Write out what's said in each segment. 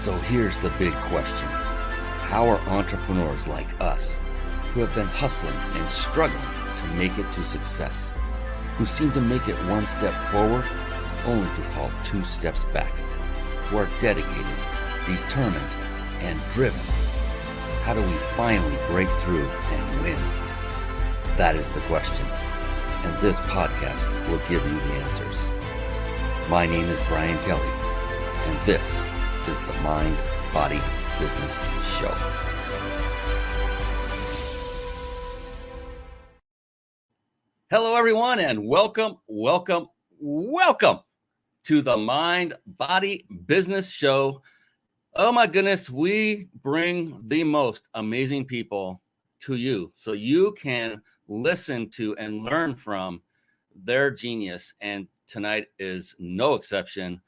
So here's the big question. How are entrepreneurs like us, who have been hustling and struggling to make it to success, who seem to make it one step forward only to fall two steps back, who are dedicated, determined, and driven, how do we finally break through and win? That is the question, and this podcast will give you the answers. My name is Brian Kelly, and this is the Mind, Body, Business Show. Hello, everyone, and welcome to the Mind, Body, Business Show. Oh my goodness, we bring the most amazing people to you so you can listen to and learn from their genius. And tonight is no exception.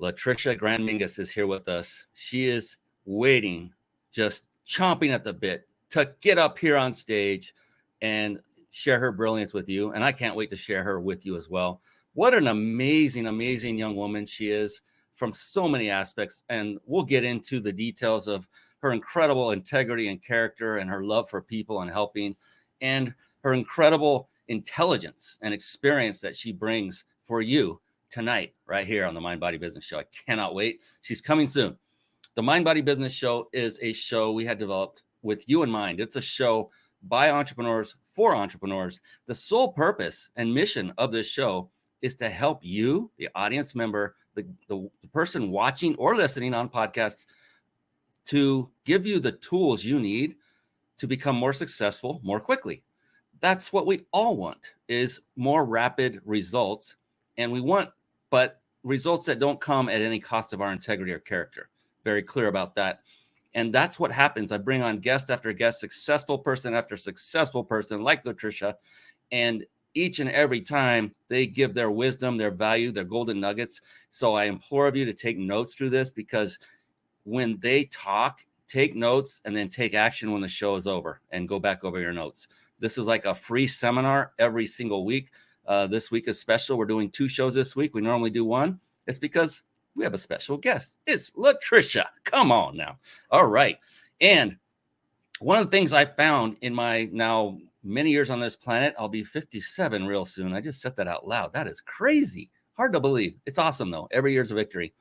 Tricia Grann Mingus is here with us. She is waiting, just chomping at the bit to get up here on stage and share her brilliance with you. And I can't wait to share her with you as well. What an amazing, amazing young woman she is from so many aspects. And we'll get into the details of her incredible integrity and character and her love for people and helping, and her incredible intelligence and experience that she brings for you tonight, right here on the Mind Body Business Show. I cannot wait. She's coming soon. The Mind Body Business Show is a show we had developed with you in mind. It's a show by entrepreneurs for entrepreneurs. The sole purpose and mission of this show is to help you, the audience member, the person watching or listening on podcasts, to give you the tools you need to become more successful more quickly. That's what we all want, is more rapid results. And we want, but results that don't come at any cost of our integrity or character. Very clear about that. And that's what happens. I bring on guest after guest, successful person after successful person like Tricia. And each and every time they give their wisdom, their value, their golden nuggets. So I implore of you to take notes through this, because when they talk, take notes and then take action when the show is over and go back over your notes. This is like a free seminar every single week. This week is special. We're doing 2 shows this week. We normally do 1. It's because we have a special guest. It's Tricia. Come on now. All right. And one of the things I found in my now many years on this planet, I'll be 57 real soon. I just said that out loud. That is crazy. Hard to believe. It's awesome, though. Every year's a victory.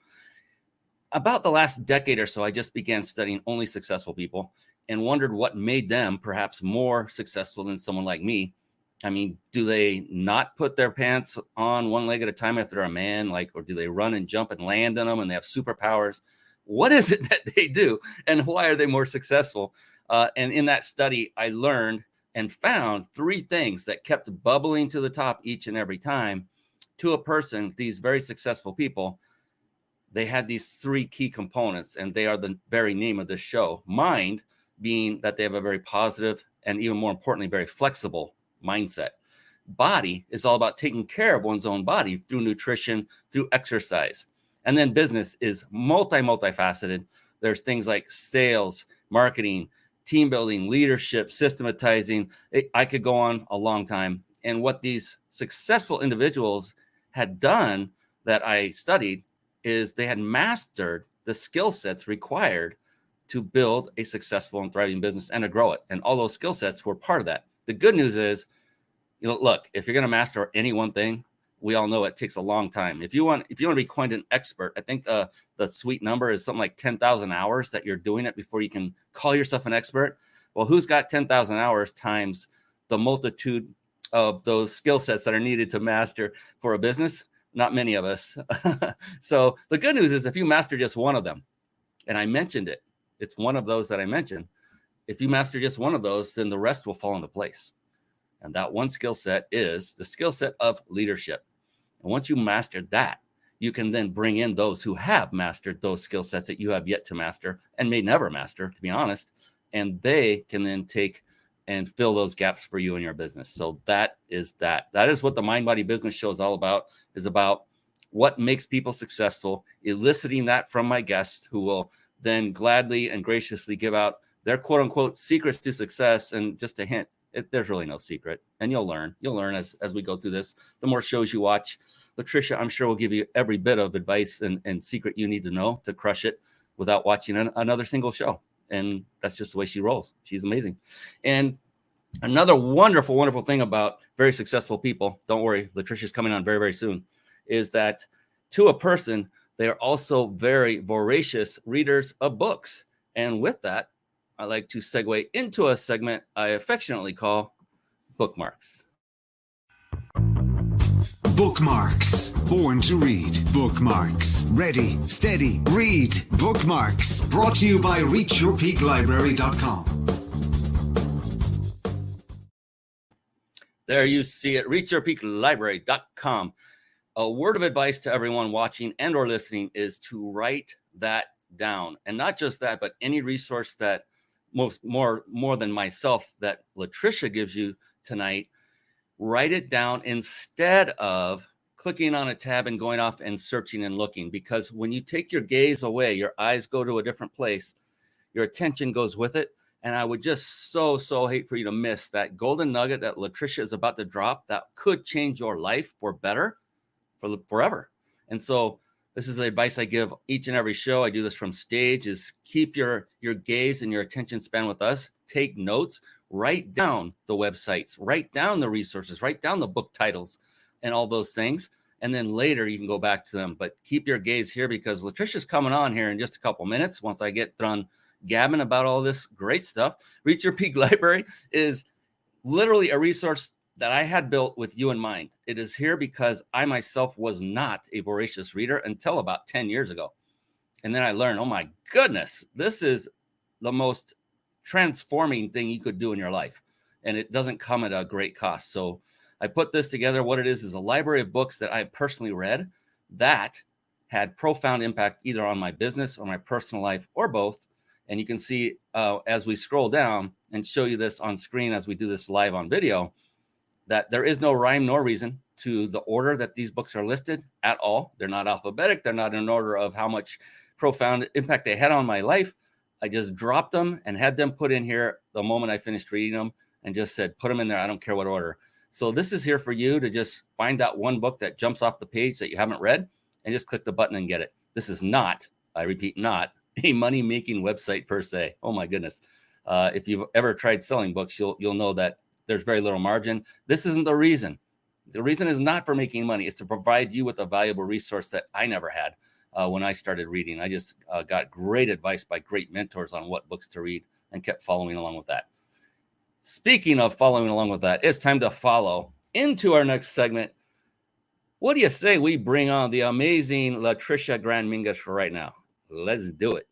About the last decade or so, I just began studying only successful people and wondered what made them perhaps more successful than someone like me. I mean, do they not put their pants on one leg at a time if they're a man, or do they run and jump and land on them and they have superpowers? What is it that they do, and why are they more successful? And in that study, I learned and found 3 things that kept bubbling to the top each and every time to a person. These very successful people, they had these 3 key components, and they are the very name of this show. Mind being that they have a very positive and, even more importantly, very flexible mindset. Body is all about taking care of one's own body through nutrition, through exercise. And then business is multifaceted. There's things like sales, marketing, team building, leadership, systematizing. I could go on a long time. And what these successful individuals had done that I studied is they had mastered the skill sets required to build a successful and thriving business and to grow it. And all those skill sets were part of that. The good news is, look, if you're going to master any one thing, we all know it takes a long time. If you want to be coined an expert, I think the sweet number is something like 10,000 hours that you're doing it before you can call yourself an expert. Well, who's got 10,000 hours times the multitude of those skill sets that are needed to master for a business? Not many of us. So the good news is, if you master just one of them, and I mentioned it, it's one of those that I mentioned. If you master just one of those, then the rest will fall into place. And that one skill set is the skill set of leadership. And once you master that, you can then bring in those who have mastered those skill sets that you have yet to master and may never master, to be honest. And they can then take and fill those gaps for you in your business. So that is what the Mind Body Business Show is all about, is about what makes people successful, eliciting that from my guests, who will then gladly and graciously give out their quote unquote secrets to success. And just a hint, there's really no secret, and you'll learn as we go through this. The more shows you watch, Tricia, I'm sure, will give you every bit of advice and secret you need to know to crush it without watching another single show. And that's just the way she rolls. She's amazing. And another wonderful, wonderful thing about very successful people, don't worry, Latricia's coming on very, very soon, is that to a person, they are also very voracious readers of books. And with that, I like to segue into a segment I affectionately call Bookmarks. Bookmarks. Born to read. Bookmarks. Ready, steady, read. Bookmarks. Brought to you by ReachYourPeakLibrary.com. There you see it, ReachYourPeakLibrary.com. A word of advice to everyone watching and or listening is to write that down. And not just that, but any resource that more than myself that Latricia gives you tonight, write it down instead of clicking on a tab and going off and searching and looking. Because when you take your gaze away, your eyes go to a different place, your attention goes with it. And I would just so hate for you to miss that golden nugget that Latricia is about to drop that could change your life for better, for forever. And so this is the advice I give each and every show. I do this from stage, is keep your gaze and your attention span with us. Take notes, write down the websites, write down the resources, write down the book titles and all those things. And then later you can go back to them. But keep your gaze here, because Latricia's coming on here in just a couple minutes once I get done gabbing about all this great stuff. Reach Your Peak Library is literally a resource that I had built with you in mind. It is here because I myself was not a voracious reader until about 10 years ago. And then I learned, oh my goodness, this is the most transforming thing you could do in your life. And it doesn't come at a great cost. So I put this together. What it is a library of books that I personally read that had profound impact either on my business or my personal life or both. And you can see as we scroll down and show you this on screen as we do this live on video, that there is no rhyme nor reason to the order that these books are listed at all. They're not alphabetic. They're not in order of how much profound impact they had on my life. I just dropped them and had them put in here the moment I finished reading them and just said, put them in there. I don't care what order. So this is here for you to just find that one book that jumps off the page that you haven't read and just click the button and get it. This is not, I repeat, not a money-making website per se. Oh my goodness. If you've ever tried selling books, you'll know that there's very little margin. This isn't the reason. The reason is not for making money. It's to provide you with a valuable resource that I never had when I started reading. I just got great advice by great mentors on what books to read and kept following along with that. Speaking of following along with that, it's time to follow into our next segment. What do you say we bring on the amazing Tricia Grann Mingus right now? Let's do it.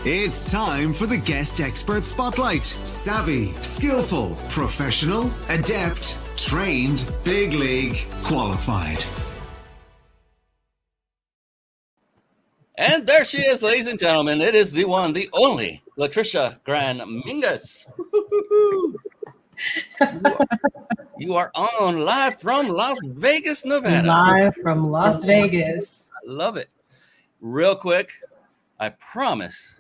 It's time for the Guest Expert Spotlight. Savvy, skillful, professional, adept, trained, big league, qualified. And there she is, ladies and gentlemen. It is the one, the only Tricia Grann Mingus. You are on live from Las Vegas, Nevada. Live from Las Vegas. I love it. Real quick, I promise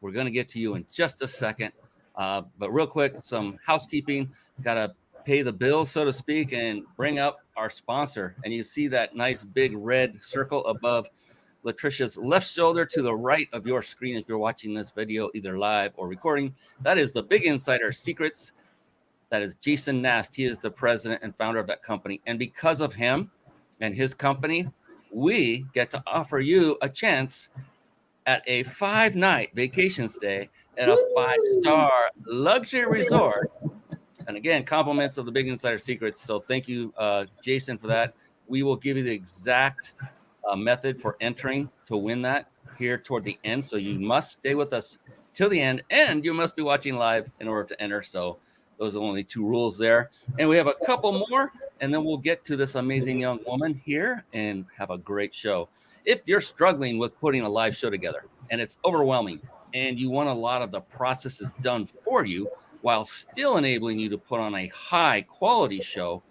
we're going to get to you in just a second. But real quick, some housekeeping. Got to pay the bill, so to speak, and bring up our sponsor. And you see that nice big red circle above Latricia's left shoulder to the right of your screen if you're watching this video either live or recording. That is the Big Insider Secrets. That is Jason Nast. He is the president and founder of that company. And because of him and his company, we get to offer you a chance at a 5-night vacation stay at a 5-star luxury resort. And again, compliments of the Big Insider Secrets. So thank you, Jason, for that. We will give you the exact method for entering to win that here toward the end. So you must stay with us till the end, and you must be watching live in order to enter. So those are only 2 rules there. And we have a couple more, and then we'll get to this amazing young woman here and have a great show. If you're struggling with putting a live show together and it's overwhelming and you want a lot of the processes done for you while still enabling you to put on a high quality show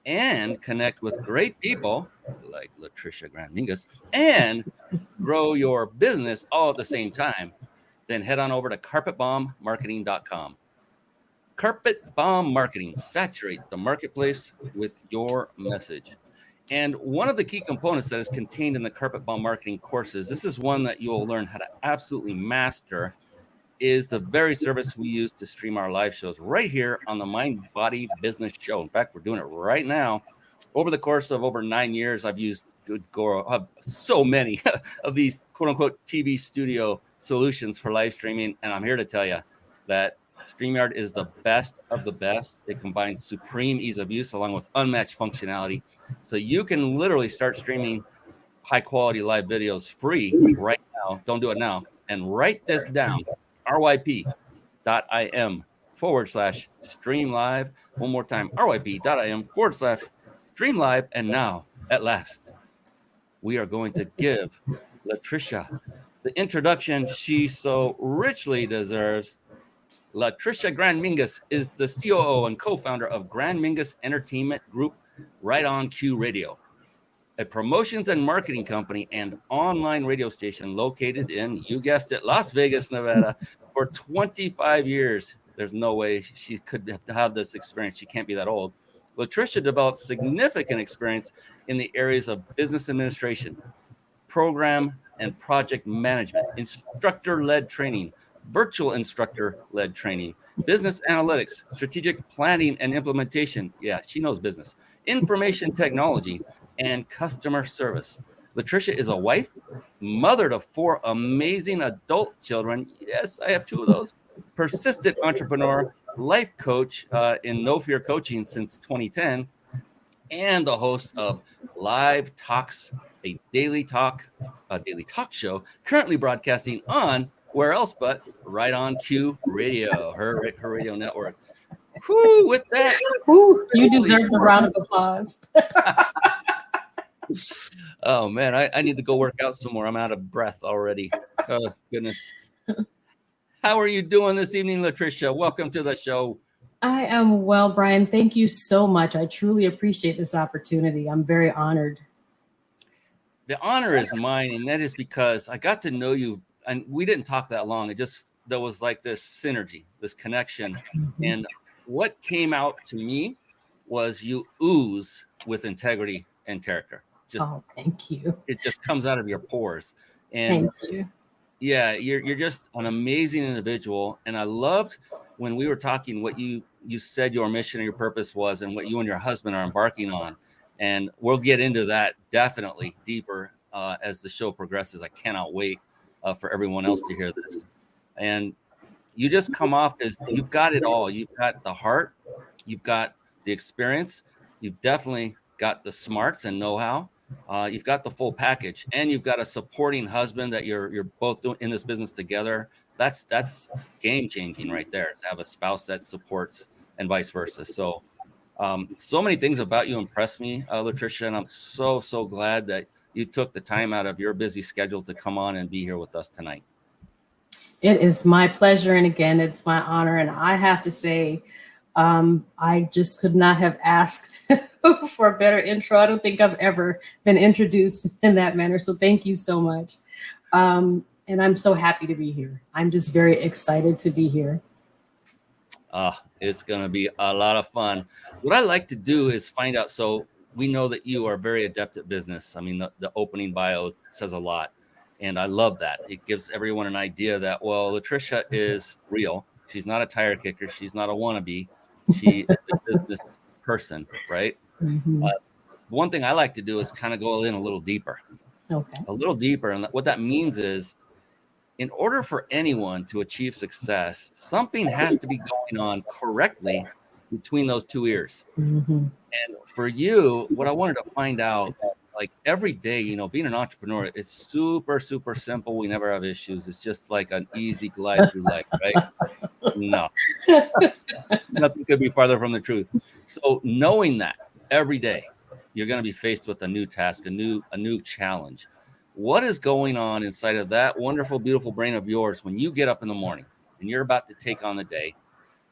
and connect with great people like Tricia Grann Mingus and grow your business all at the same time, then head on over to carpetbombmarketing.com. Carpet Bomb Marketing. Saturate the marketplace with your message. And one of the key components that is contained in the Carpet Bomb marketing courses, this is one that you'll learn how to absolutely master, is the very service we use to stream our live shows right here on the Mind Body Business Show. In fact, we're doing it right now. Over the course of over 9 years, I've used so many of these quote unquote TV studio solutions for live streaming. And I'm here to tell you that StreamYard is the best of the best. It combines supreme ease of use along with unmatched functionality. So you can literally start streaming high quality live videos free right now. Don't do it now. And write this down. ryp.im/stream live. One more time, ryp.im/stream live. And now, at last, we are going to give Tricia the introduction she so richly deserves. Tricia Grann Mingus is the COO and co-founder of Grann Mingus Entertainment Group, Right On Cue Radio, a promotions and marketing company and online radio station located in, you guessed it, Las Vegas, Nevada. For 25 years, there's no way she could have had this experience. She can't be that old. Tricia developed significant experience in the areas of business administration, program and project management, instructor-led training, virtual instructor-led training, business analytics, strategic planning and implementation. Yeah, she knows business, information technology, and customer service. Tricia is a wife, mother to 4 amazing adult children. Yes, I have 2 of those. Persistent entrepreneur, life coach in No Fear Coaching since 2010, and the host of Live Talks, a daily talk show currently broadcasting on where else but Right On Cue Radio, her radio network. Whew, with that, you deserve the round of applause. Oh man, I need to go work out some more. I'm out of breath already. Oh goodness. How are you doing this evening, Tricia? Welcome to the show. I am well, Brian. Thank you so much. I truly appreciate this opportunity. I'm very honored. The honor is mine, and that is because I got to know you, and we didn't talk that long. There was like this synergy, this connection. Mm-hmm. And what came out to me was you ooze with integrity and character. Thank you. It just comes out of your pores. And thank you. Yeah, you're just an amazing individual. And I loved when we were talking what you said your mission or your purpose was and what you and your husband are embarking on. And we'll get into that definitely deeper as the show progresses. I cannot wait for everyone else to hear this. And you just come off as you've got it all. You've got the heart, you've got the experience, you've definitely got the smarts and know-how. You've got the full package, and you've got a supporting husband that you're both doing in this business together. That's game changing right there, to have a spouse that supports and vice versa. So so many things about you impressed me, Tricia, and I'm so glad that you took the time out of your busy schedule to come on and be here with us tonight. It is my pleasure, and again, it's my honor. And I have to say, I just could not have asked for a better intro. I don't think I've ever been introduced in that manner. So thank you so much. And I'm so happy to be here. I'm just very excited to be here. It's going to be a lot of fun. What I like to do is find out. So we know that you are very adept at business. I mean, the opening bio says a lot. And I love that. It gives everyone an idea that, well, Tricia is real. She's not a tire kicker. She's not a wannabe. She is a business person, right? Mm-hmm. One thing I like to do is kind of go in a little deeper. Okay. A little deeper. And what that means is, in order for anyone to achieve success, something has to be going on correctly between those 2 ears. Mm-hmm. And for you, what I wanted to find out, like every day, being an entrepreneur, it's super, super simple. We never have issues. It's just like an easy glide through life, right? No, nothing could be farther from the truth. So knowing that every day you're going to be faced with a new task, a new challenge. What is going on inside of that wonderful, beautiful brain of yours when you get up in the morning and you're about to take on the day?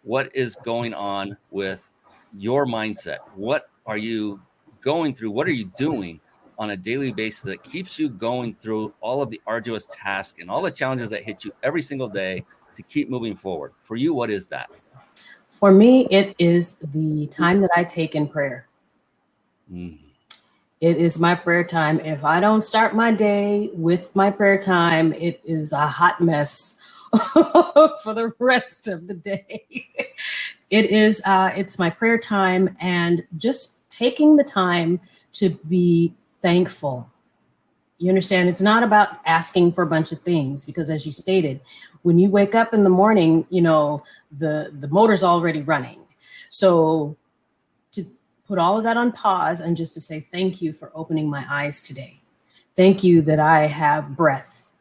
What is going on with your mindset? What are you going through? What are you doing on a daily basis that keeps you going through all of the arduous tasks and all the challenges that hit you every single day to keep moving forward? For you, what is that? For me, it is the time that I take in prayer. Mm. It is my prayer time. If I don't start my day with my prayer time, it is a hot mess for the rest of the day. It's my prayer time, and just taking the time to be thankful. You understand? It's not about asking for a bunch of things, because as you stated, when you wake up in the morning, the motor's already running. So to put all of that on pause and just to say, thank you for opening my eyes today. Thank you that I have breath.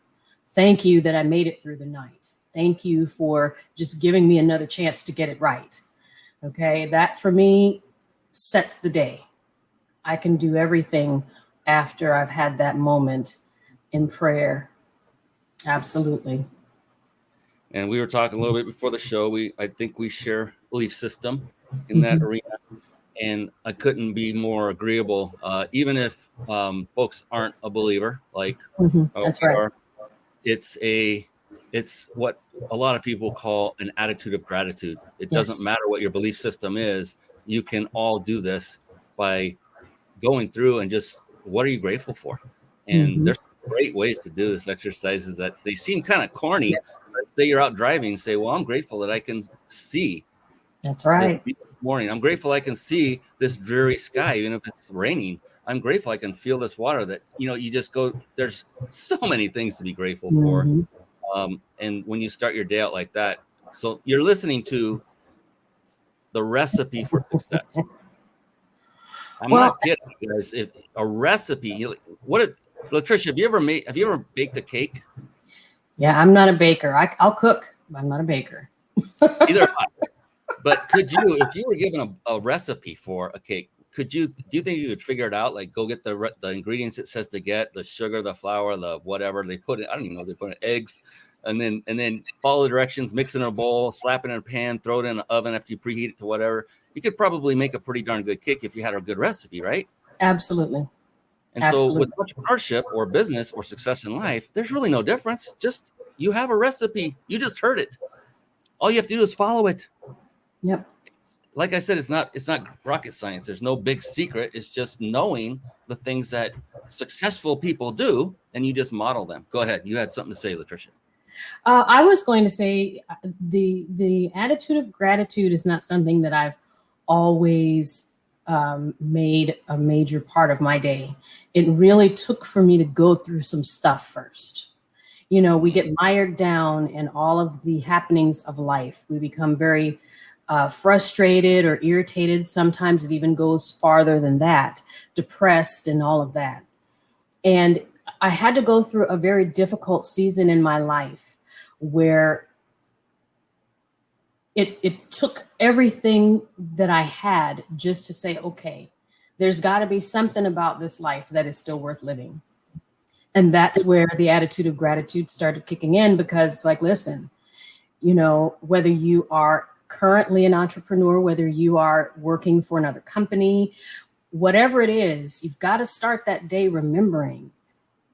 Thank you that I made it through the night. Thank you for just giving me another chance to get it right. Okay, that for me sets the day. I can do everything after I've had that moment in prayer. Absolutely. And we were talking a little bit before the show. I think we share belief system in that arena. And I couldn't be more agreeable, even if folks aren't a believer, like That's right. It's what a lot of people call an attitude of gratitude. It doesn't matter what your belief system is. You can all do this by going through and just, what are you grateful for? And there's great ways to do this exercises that they seem kind of corny. Say you're out driving, say, well, I'm grateful that I can see. That's right. This morning, I'm grateful I can see this dreary sky, even if it's raining. I'm grateful I can feel this water. That you just go. There's so many things to be grateful for. And when you start your day out like that, so you're listening to the recipe for success. I'm not kidding, guys. If a recipe, Tricia, have you ever baked a cake? Yeah, I'm not a baker. I'll cook, but I'm not a baker. Either am I. But could you, if you were given a recipe for a cake, do you think you could figure it out? Like, go get the ingredients it says to get, the sugar, the flour, the whatever they put in. I don't even know if they put in eggs, and then follow the directions, mix it in a bowl, slap it in a pan, throw it in an oven after you preheat it to whatever. You could probably make a pretty darn good cake if you had a good recipe, right? Absolutely. And so with entrepreneurship or business or success in life, there's really no difference. Just you have a recipe. You just heard it. All you have to do is follow it. Yep. Like I said, it's not rocket science. There's no big secret. It's just knowing the things that successful people do, and you just model them. Go ahead. You had something to say, Latricia. I was going to say the attitude of gratitude is not something that I've always made a major part of my day. It really took for me to go through some stuff first. We get mired down in all of the happenings of life. We become very frustrated or irritated. Sometimes it even goes farther than that, depressed and all of that. And I had to go through a very difficult season in my life where it took everything that I had just to say, okay, there's got to be something about this life that is still worth living. And that's where the attitude of gratitude started kicking in, because listen, whether you are currently an entrepreneur, whether you are working for another company, whatever it is, you've got to start that day remembering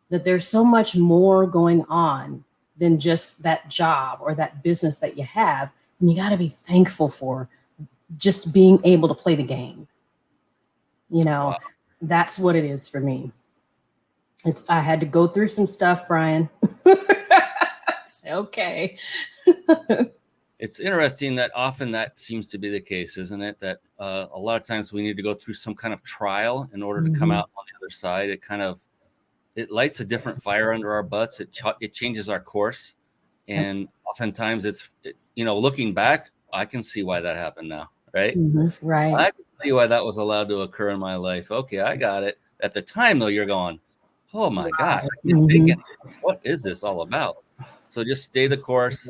that there's so much more going on than just that job or that business that you have. And you got to be thankful for just being able to play the game. Wow. That's what it is for me. I had to go through some stuff, Brian. Say, okay. It's interesting that often that seems to be the case, isn't it? That a lot of times we need to go through some kind of trial in order to come out on the other side. It lights a different fire under our butts. It changes our course. And oftentimes looking back, I can see why that happened now, right? Right. I can see why that was allowed to occur in my life. Okay, I got it. At the time, though, you're going, oh my gosh, what is this all about? So just stay the course.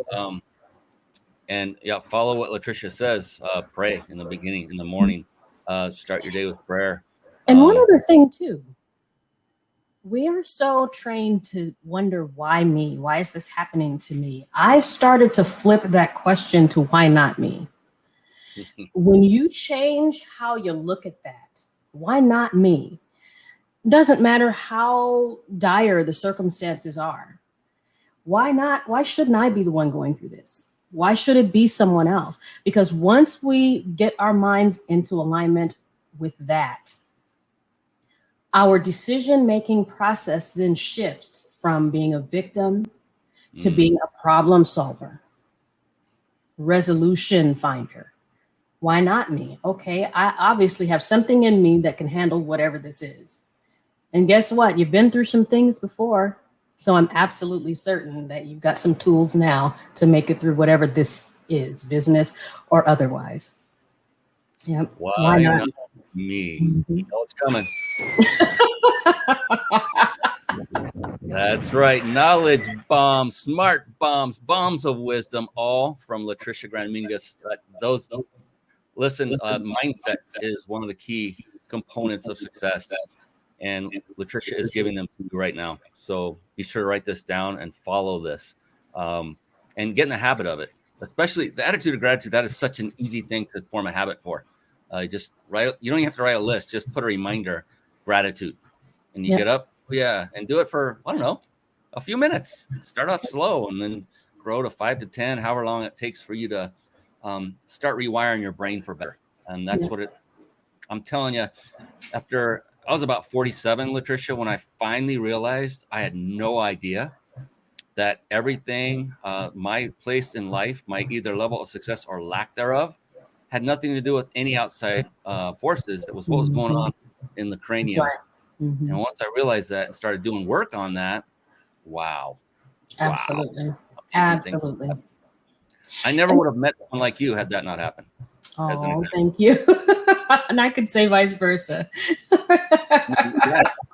And follow what Latricia says. Pray in the beginning, in the morning. Start your day with prayer. And one other thing too, we are so trained to wonder, why me? Why is this happening to me? I started to flip that question to why not me? When you change how you look at that, why not me? Doesn't matter how dire the circumstances are. Why not? Why shouldn't I be the one going through this? Why should it be someone else? Because once we get our minds into alignment with that, our decision-making process then shifts from being a victim to being a problem solver, resolution finder. Why not me? Okay, I obviously have something in me that can handle whatever this is. And guess what? You've been through some things before. So I'm absolutely certain that you've got some tools now to make it through whatever this is, business or otherwise. Yep. Why not me? You know it's coming. That's right. Knowledge bombs, smart bombs, bombs of wisdom, all from Tricia Grann Mingus. Listen, mindset is one of the key components of success, and Tricia is giving them to you right now. So be sure to write this down and follow this, and get in the habit of it. Especially the attitude of gratitude. That is such an easy thing to form a habit for. Just write. You don't even have to write a list. Just put a reminder, gratitude, and you get up. Yeah, and do it for, I don't know, a few minutes. Start off slow and then grow to 5 to 10, however long it takes for you to start rewiring your brain for better. And that's what I'm telling you, after I was about 47, Tricia, when I finally realized I had no idea that everything, my place in life, my either level of success or lack thereof, had nothing to do with any outside forces. It was what was going on in the cranium. And once I realized that and started doing work on that, wow. Absolutely. Absolutely. I never would have met someone like you had that not happened. Oh, thank you. And I could say vice versa.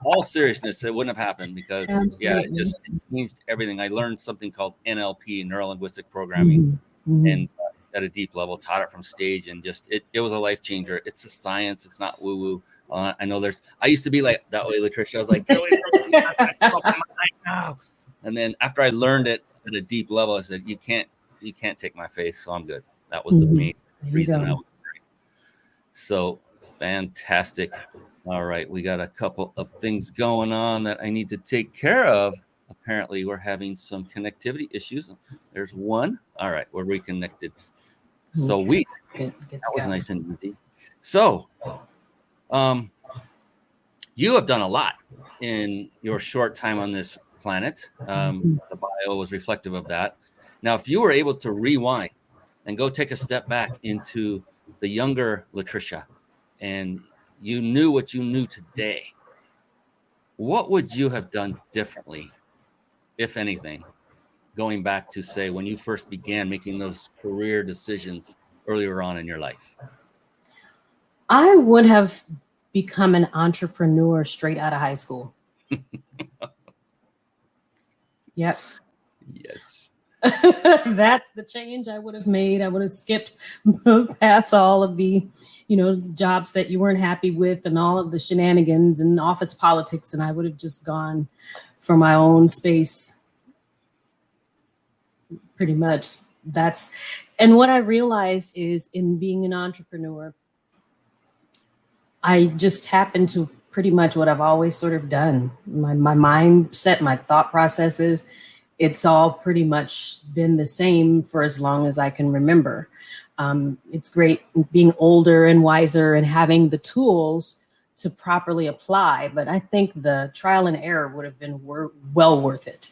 All seriousness, it wouldn't have happened because, it just changed everything. I learned something called NLP, neuro-linguistic programming, and at a deep level, taught it from stage, and just it was a life changer. It's a science. It's not woo-woo. I know I used to be like that way, Tricia. I was like, get away from me. Now. And then after I learned it at a deep level, I said, you can't take my face, so I'm good. That was the main reason I was great. So fantastic. All right, we got a couple of things going on that I need to take care of. Apparently, we're having some connectivity issues. There's one. All right, we're reconnected. So that was nice and easy. So, you have done a lot in your short time on this planet. The bio was reflective of that. Now, if you were able to rewind and go take a step back into the younger Tricia, and you knew what you knew today, what would you have done differently, if anything, going back to, say, when you first began making those career decisions earlier on in your life? I would have become an entrepreneur straight out of high school. Yep. Yes. That's the change I would have made. I would have skipped past all of the, jobs that you weren't happy with and all of the shenanigans and office politics. And I would have just gone for my own space. Pretty much. And what I realized is, in being an entrepreneur, I just tap into pretty much what I've always sort of done. My mindset, my thought processes, it's all pretty much been the same for as long as I can remember. It's great being older and wiser and having the tools to properly apply, but I think the trial and error would have been well worth it.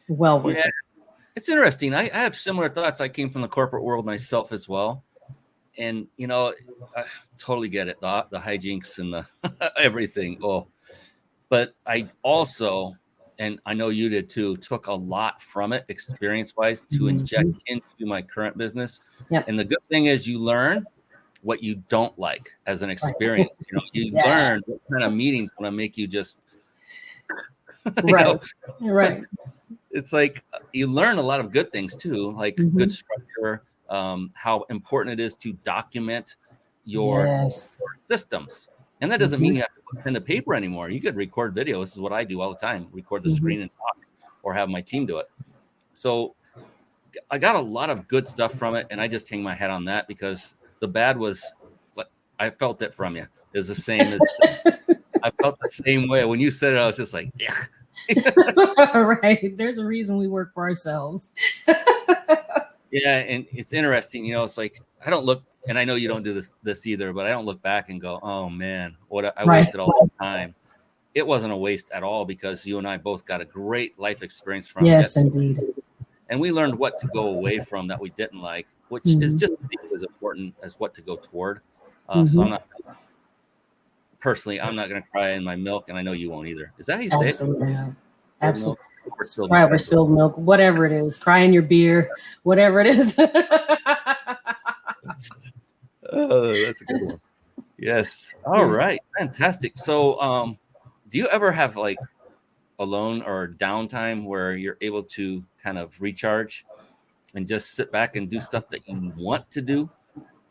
Well worth it. It's interesting. I have similar thoughts. I came from the corporate world myself as well. And, I totally get it. The hijinks and the everything. But I also, and I know you did too, took a lot from it experience-wise to inject into my current business. Yep. And the good thing is you learn what you don't like as an experience. You learn what kind of meetings want to make you just, Right. It's like you learn a lot of good things too, like good structure, how important it is to document your systems. And that doesn't mean you have to put pen to paper anymore. You could record video. This is what I do all the time, record the screen and talk, or have my team do it. So I got a lot of good stuff from it, and I just hang my head on that, because the bad was, I felt it from you. It was the same as I felt the same way. When you said it, I was just like, yeah. Right. There's a reason we work for ourselves. Yeah, and it's interesting. It's like I don't look and I know you don't do this either, but I don't look back and go, oh man, I Right. wasted all the time. It wasn't a waste at all, because you and I both got a great life experience from it. Yes, indeed. And we learned what to go away from that we didn't like, which is just as important as what to go toward. So I'm not going to cry in my milk, and I know you won't either. Is that how you say Absolutely. it? Absolutely. Cry over spilled milk, whatever it is, cry in your beer, whatever it is. Oh, that's a good one. Yes. All right. Fantastic. So, do you ever have like alone or downtime where you're able to kind of recharge and just sit back and do stuff that you want to do?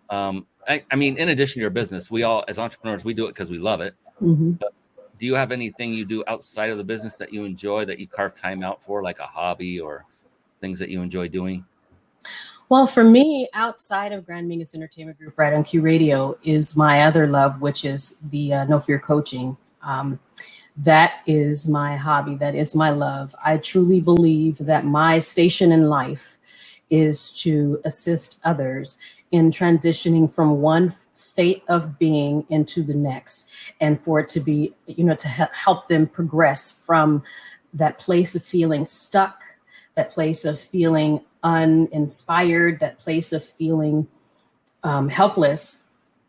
I mean, in addition to your business, we all, as entrepreneurs, we do it because we love it. But do you have anything you do outside of the business that you enjoy, that you carve time out for, like a hobby or things that you enjoy doing? Well, for me, outside of Grann Mingus Entertainment Group, right on Q Radio, is my other love, which is the No Fear coaching. That is my hobby. That is my love. I truly believe that my station in life is to assist others in transitioning from one state of being into the next, and for it to be, to help them progress from that place of feeling stuck, that place of feeling uninspired, that place of feeling helpless,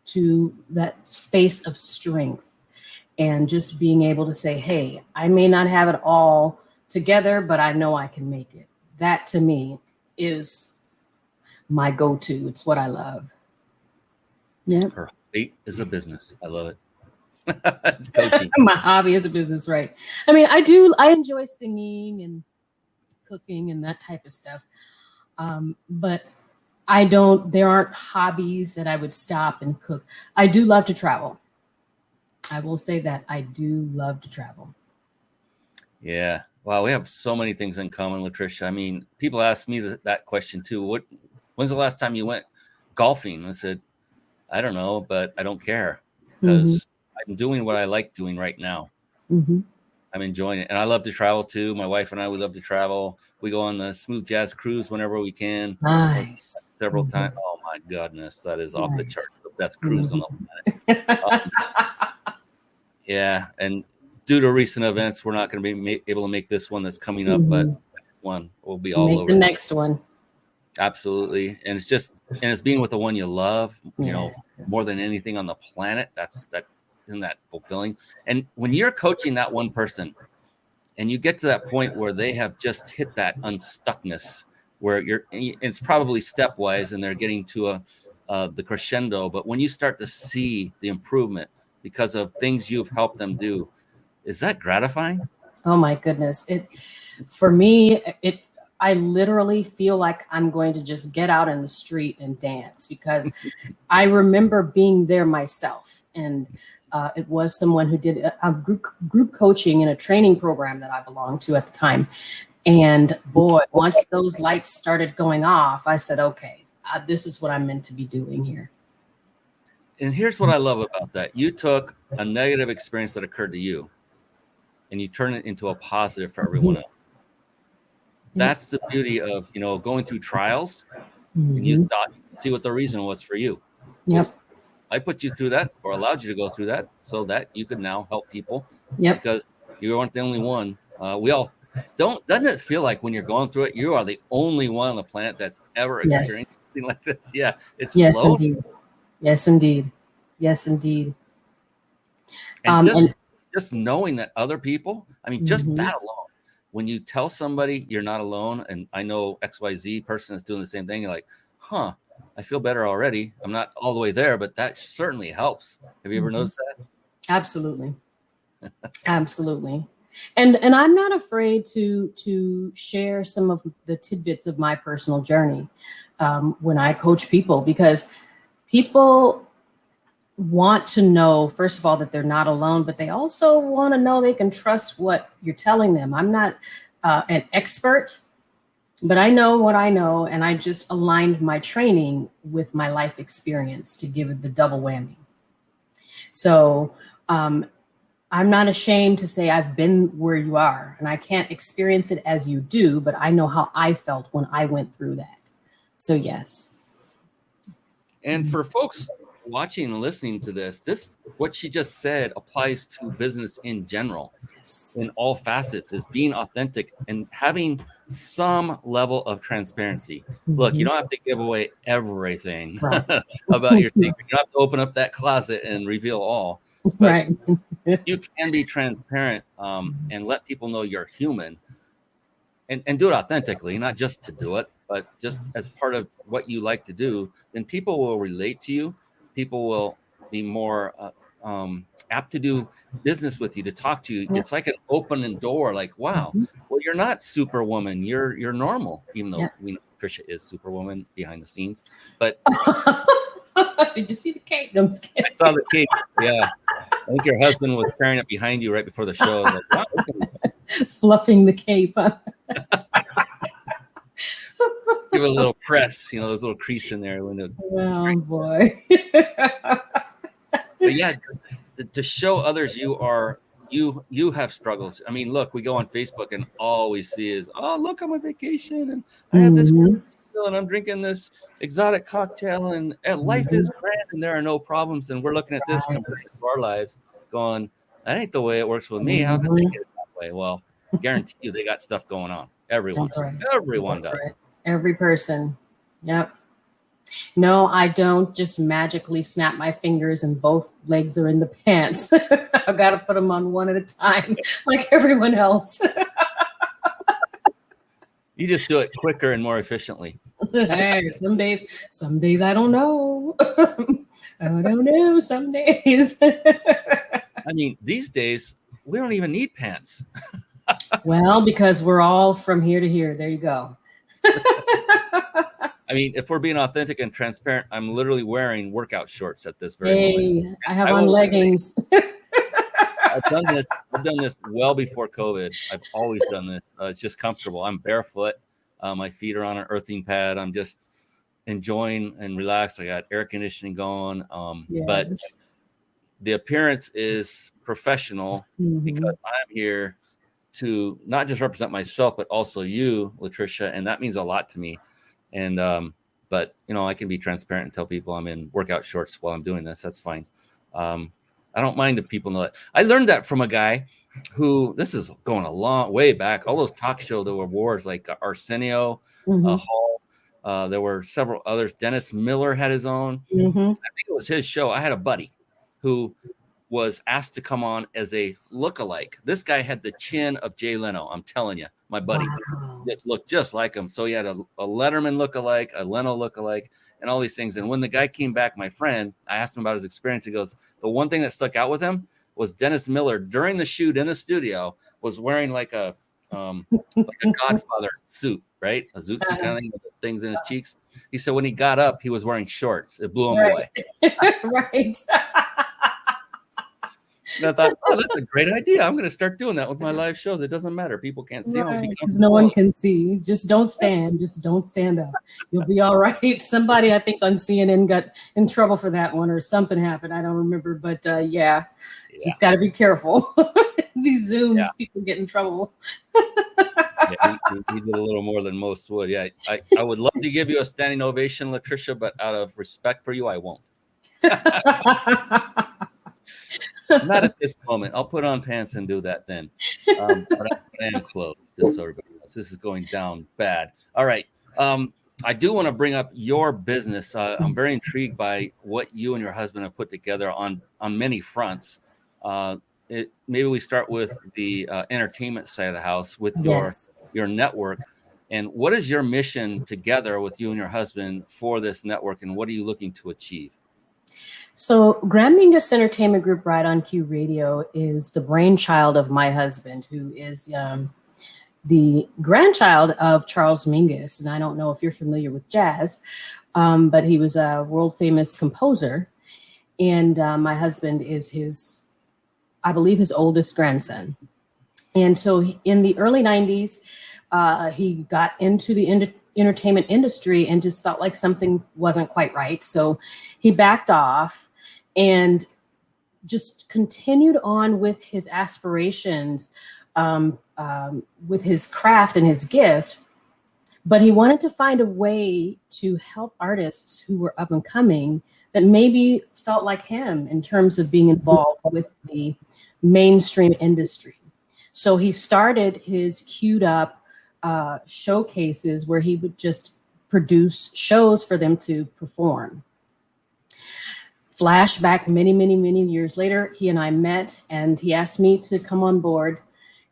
to that space of strength, and just being able to say, hey, I may not have it all together, but I know I can make it. That to me is my go-to. It's what I love. Yeah. Her hobby is a business. I love it. It's coaching. My hobby is a business, right? I mean, I enjoy singing and cooking and that type of stuff. But there aren't hobbies that I would stop and cook. I do love to travel. I will say that I do love to travel. Yeah. Wow. We have so many things in common, Tricia. I mean, people ask me that question too. When's the last time you went golfing? I said, I don't know, but I don't care, because I'm doing what I like doing right now. I'm enjoying it. And I love to travel too. My wife and I, we love to travel. We go on the Smooth Jazz cruise whenever we can. Nice. Several times. Oh my goodness. That is off the charts. The best cruise on the planet. Yeah. And due to recent events, we're not going to be able to make this one that's coming up, but the next one will be all over. The next one. Absolutely. And it's being with the one you love, more than anything on the planet. Isn't that fulfilling? And when you're coaching that one person and you get to that point where they have just hit that unstuckness, where it's probably stepwise and they're getting to the crescendo, but when you start to see the improvement because of things you've helped them do, is that gratifying? Oh my goodness. For me, I literally feel like I'm going to just get out in the street and dance, because I remember being there myself. And it was someone who did a group coaching in a training program that I belonged to at the time. And boy, once those lights started going off, I said, okay, this is what I'm meant to be doing here. And here's what I love about that. You took a negative experience that occurred to you and you turn it into a positive for everyone else. That's the beauty of, going through trials, and you thought, see what the reason was for you. Yep. I put you through that, or allowed you to go through that, so that you could now help people. Yep. Because you weren't the only one. We all doesn't it feel like when you're going through it, you are the only one on the planet that's ever experienced something like this? Yeah. It's indeed. Yes, indeed. Yes, indeed. And just knowing that other people, just that alone. When you tell somebody you're not alone, and I know XYZ person is doing the same thing, you're like, I feel better already. I'm not all the way there, but that certainly helps. Have you ever noticed that? Absolutely. Absolutely. And I'm not afraid to share some of the tidbits of my personal journey when I coach people, because people want to know, first of all, that they're not alone, but they also want to know they can trust what you're telling them. I'm not an expert, but I know what I know, and I just aligned my training with my life experience to give it the double whammy. So I'm not ashamed to say I've been where you are, and I can't experience it as you do, but I know how I felt when I went through that. So yes. And for folks watching and listening to this, what she just said applies to business in general, in all facets, is being authentic and having some level of transparency. Look, you don't have to give away everything about your secret. You don't have to open up that closet and reveal all. But you can be transparent and let people know you're human, and do it authentically, not just to do it, but just as part of what you like to do. Then people will relate to you. People will be more apt to do business with you, to talk to you. It's like an opening door. Like, wow, well, you're not Superwoman. You're normal, even though we know Tricia is Superwoman behind the scenes. But did you see the cake? I'm just kidding. I saw the cake. Yeah, I think your husband was carrying it behind you right before the show. Like, wow, fluffing the cape. Give it a little press, there's a little crease in there. Oh boy. But yeah, to show others you have struggles. I mean, look, we go on Facebook and all we see is, oh, look, I'm on vacation and I had this and I'm drinking this exotic cocktail and life is grand and there are no problems. And we're looking at this compared to our lives going, that ain't the way it works with me. How did they get it that way? Well, guarantee you they got stuff going on. Everyone. That's right. Everyone does. Right. Every person. Yep. No, I don't just magically snap my fingers and both legs are in the pants. I've got to put them on one at a time like everyone else. You just do it quicker and more efficiently. Hey, some days I don't know. I don't know some days. I mean, these days, we don't even need pants. Well, because we're all from here to here. There you go. I mean, if we're being authentic and transparent, I'm literally wearing workout shorts at this very moment. I have on leggings. I've done this well before COVID. I've always done this. It's just comfortable. I'm barefoot. My feet are on an earthing pad. I'm just enjoying and relaxed. I got air conditioning going. But the appearance is professional because I'm here to not just represent myself, but also you, Latricia. And that means a lot to me. And, but I can be transparent and tell people I'm in workout shorts while I'm doing this. That's fine. I don't mind if people know that. I learned that from a guy who, this is going a long way back. All those talk show, there were wars like Arsenio Hall. There were several others. Dennis Miller had his own. I think it was his show. I had a buddy who was asked to come on as a lookalike. This guy had the chin of Jay Leno. I'm telling you, my buddy just looked just like him. So he had a Letterman lookalike, a Leno lookalike, and all these things. And when the guy came back, my friend, I asked him about his experience. He goes, the one thing that stuck out with him was Dennis Miller during the shoot in the studio was wearing like a Godfather suit, right? A zoot suit kind of thing with the things in his cheeks. He said when he got up, he was wearing shorts. It blew him away. Right. And I thought, oh, that's a great idea. I'm going to start doing that with my live shows. It doesn't matter. People can't see them. Because no one can see. Just don't stand. Just don't stand up. You'll be all right. Somebody, I think, on CNN got in trouble for that one or something happened. I don't remember. But just got to be careful. These Zooms, people get in trouble. He did a little more than most would. Yeah, I would love to give you a standing ovation, Latricia, but out of respect for you, I won't. Not at this moment. I'll put on pants and do that then. But I am close, just so everybody knows. This is going down bad. All right. I do want to bring up your business. I'm very intrigued by what you and your husband have put together on many fronts. Maybe we start with the entertainment side of the house with your network. And what is your mission together with you and your husband for this network, and what are you looking to achieve? So Grann Mingus Entertainment Group Right on Cue Radio is the brainchild of my husband, who is the grandchild of Charles Mingus. And I don't know if you're familiar with jazz, but he was a world famous composer. And my husband is I believe his oldest grandson. And so in the early 90s, he got into the entertainment industry and just felt like something wasn't quite right. So he backed off and just continued on with his aspirations, with his craft and his gift. But he wanted to find a way to help artists who were up and coming that maybe felt like him in terms of being involved with the mainstream industry. So he started his queued up showcases where he would just produce shows for them to perform. Flashback many years later, he and I met, and he asked me to come on board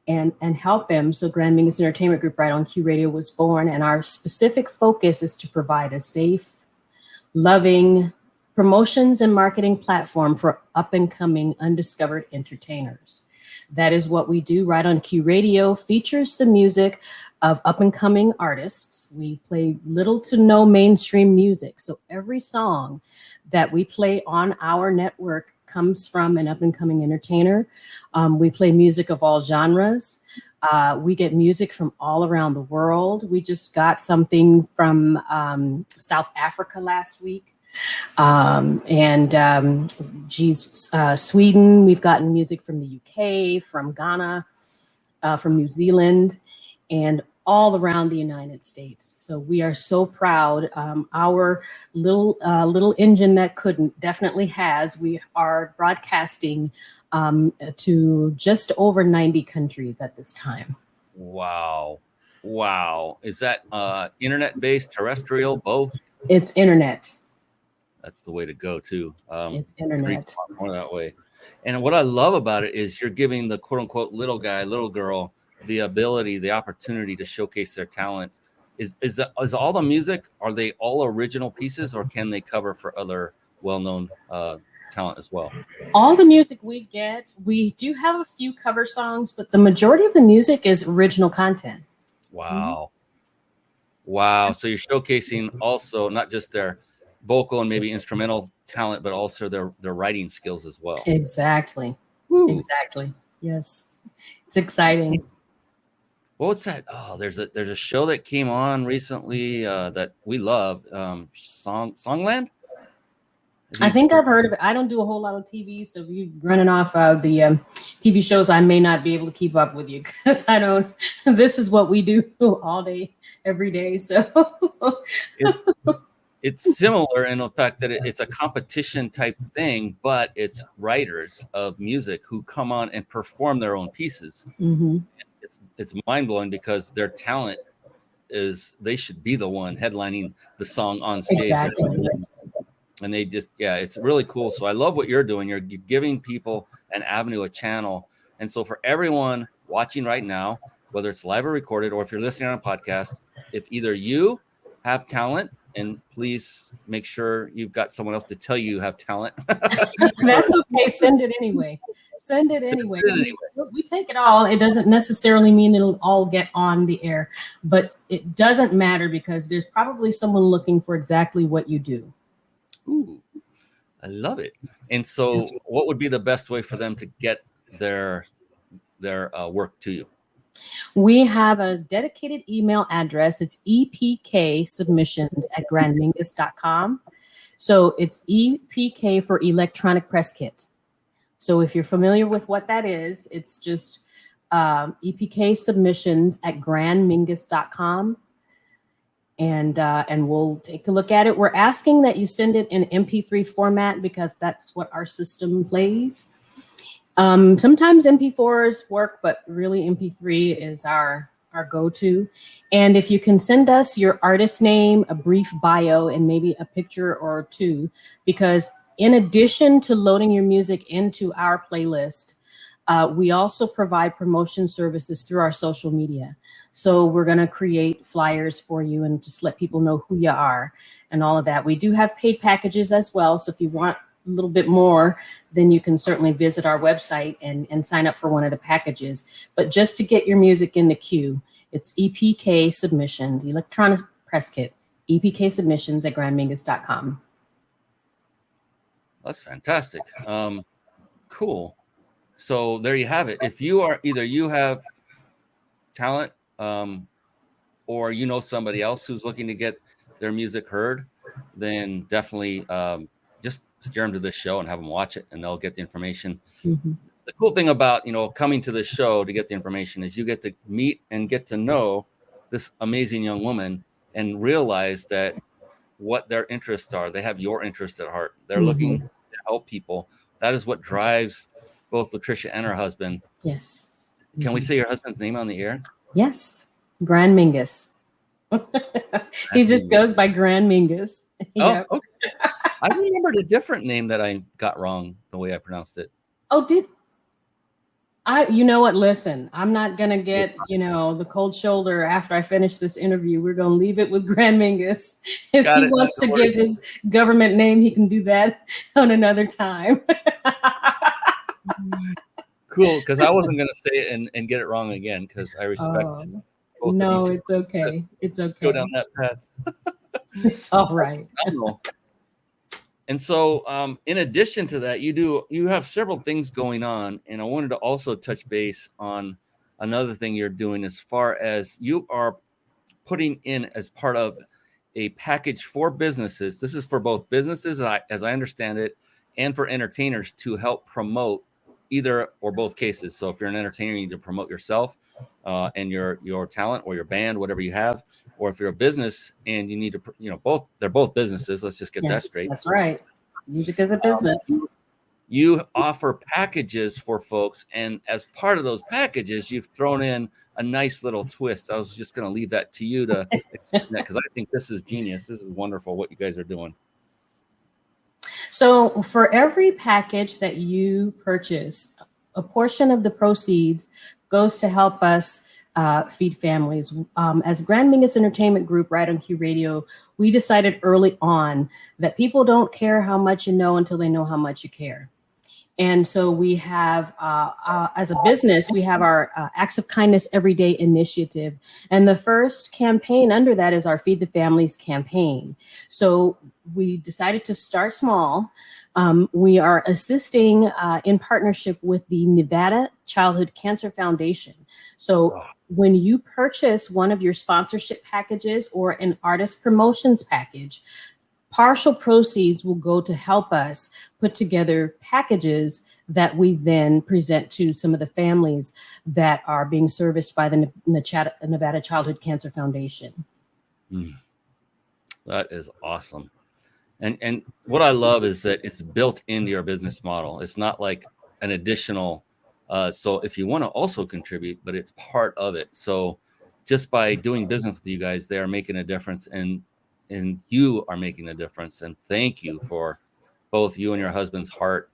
and help him. So Grann Mingus Entertainment Group right on Q Radio was born, and our specific focus is to provide a safe, loving promotions and marketing platform for up and coming undiscovered entertainers. That is what we do. Right on Q Radio features the music of up and coming artists. We play little to no mainstream music. So every song that we play on our network comes from an up and coming entertainer. We play music of all genres. We get music from all around the world. We just got something from South Africa last week. Sweden. We've gotten music from the UK, from Ghana, from New Zealand, and all around the United States. So we are so proud. Our little engine that couldn't definitely has. We are broadcasting to just over 90 countries at this time. Wow. Is that internet-based, terrestrial, both? It's internet. That's the way to go too. It's internet. More that way. And what I love about it is you're giving the quote unquote little guy, little girl, the ability, the opportunity to showcase their talent. Is all the music, are they all original pieces, or can they cover for other well-known talent as well? All the music we get, we do have a few cover songs, but the majority of the music is original content. Wow. Mm-hmm. Wow. So you're showcasing also not just their vocal and maybe instrumental talent, but also their writing skills as well. Exactly. Ooh. Exactly. Yes. It's exciting. What's that? Oh, there's a show that came on recently that we love, Songland. I think I've heard of it. I don't do a whole lot of TV, so if you're running off the TV shows, I may not be able to keep up with you because I don't. This is what we do all day, every day. So it's similar in the fact that it's a competition type thing, but it's writers of music who come on and perform their own pieces. Mm-hmm. It's mind-blowing because their talent is, they should be the one headlining the song on stage. Exactly. And they just, it's really cool. So I love what you're doing. You're giving people an avenue, a channel. And so for everyone watching right now, whether it's live or recorded, or if you're listening on a podcast, if either you have talent, and please make sure you've got someone else to tell you have talent. That's okay. Send it anyway. We take it all. It doesn't necessarily mean it'll all get on the air, but it doesn't matter because there's probably someone looking for exactly what you do. Ooh, I love it. And so what would be the best way for them to get their work to you? We have a dedicated email address. It's epksubmissions@grannmingus.com. So it's EPK for electronic press kit. So if you're familiar with what that is, it's just epksubmissions@grannmingus.com. And we'll take a look at it. We're asking that you send it in MP3 format because that's what our system plays. Sometimes MP4s work, but really MP3 is our go-to. And if you can send us your artist name, a brief bio, and maybe a picture or two, because in addition to loading your music into our playlist, we also provide promotion services through our social media. So we're going to create flyers for you and just let people know who you are and all of that. We do have paid packages as well. So if you want a little bit more, then you can certainly visit our website and sign up for one of the packages. But just to get your music in the queue, it's EPK Submissions, Electronic Press Kit, EPK Submissions @grannmingus.com. That's fantastic. Cool. So there you have it. If you are either you have talent or you know somebody else who's looking to get their music heard, then definitely just steer them to this show and have them watch it, and they'll get the information. Mm-hmm. The cool thing about coming to this show to get the information is you get to meet and get to know this amazing young woman and realize that what their interests are. They have your interests at heart. They're looking to help people. That is what drives both Tricia and her husband. Yes. Can we say your husband's name on the air? Yes. Grann Mingus. He just goes by Grann Mingus. Oh, okay. I remembered a different name that I got wrong the way I pronounced it. Oh, you know what? Listen, I'm not going to get, the cold shoulder after I finish this interview. We're going to leave it with Grann Mingus. If he wants to give his government name, he can do that on another time. Cool, because I wasn't going to say it and get it wrong again, because I respect both No, of you. it's okay. It's okay. Go down that path. It's all right. And so in addition to that, you have several things going on. And I wanted to also touch base on another thing you're doing as far as you are putting in as part of a package for businesses. This is for both businesses, as I understand it, and for entertainers to help promote either or both cases. So if you're an entertainer, you need to promote yourself and your talent or your band, whatever you have. Or if you're a business and you need to, they're both businesses. Let's just get that straight. That's right. Music is a business. You offer packages for folks. And as part of those packages, you've thrown in a nice little twist. I was just going to leave that to you to explain that, because I think this is genius. This is wonderful what you guys are doing. So for every package that you purchase, a portion of the proceeds goes to help us feed families. As Grann Mingus Entertainment Group, right on Q Radio, we decided early on that people don't care how much you know until they know how much you care. And so we have, as a business, we have our Acts of Kindness Everyday initiative. And the first campaign under that is our Feed the Families campaign. So we decided to start small. We are assisting in partnership with the Nevada Childhood Cancer Foundation. So when you purchase one of your sponsorship packages or an artist promotions package, partial proceeds will go to help us put together packages that we then present to some of the families that are being serviced by the Nevada Childhood Cancer Foundation. That is awesome. And what I love is that it's built into your business model. It's not like an additional, so if you want to also contribute, but it's part of it. So just by doing business with you guys, they are making a difference, and you are making a difference. And thank you for both you and your husband's heart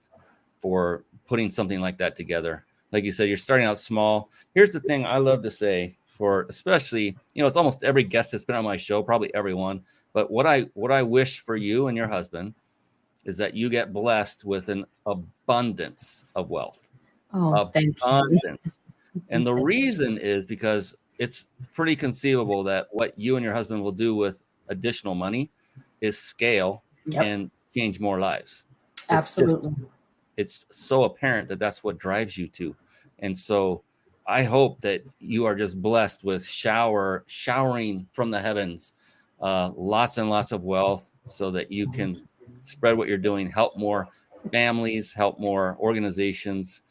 for putting something like that together. Like you said, you're starting out small. Here's the thing I love to say, for especially, it's almost every guest that's been on my show, probably everyone. But what I wish for you and your husband is that you get blessed with an abundance of wealth. Oh, thank you. And the reason is because it's pretty conceivable that what you and your husband will do with additional money is scale and change more lives. Absolutely. It's so apparent that that's what drives you to. And so I hope that you are just blessed with showering from the heavens, lots and lots of wealth, so that you can spread what you're doing, help more families, help more organizations.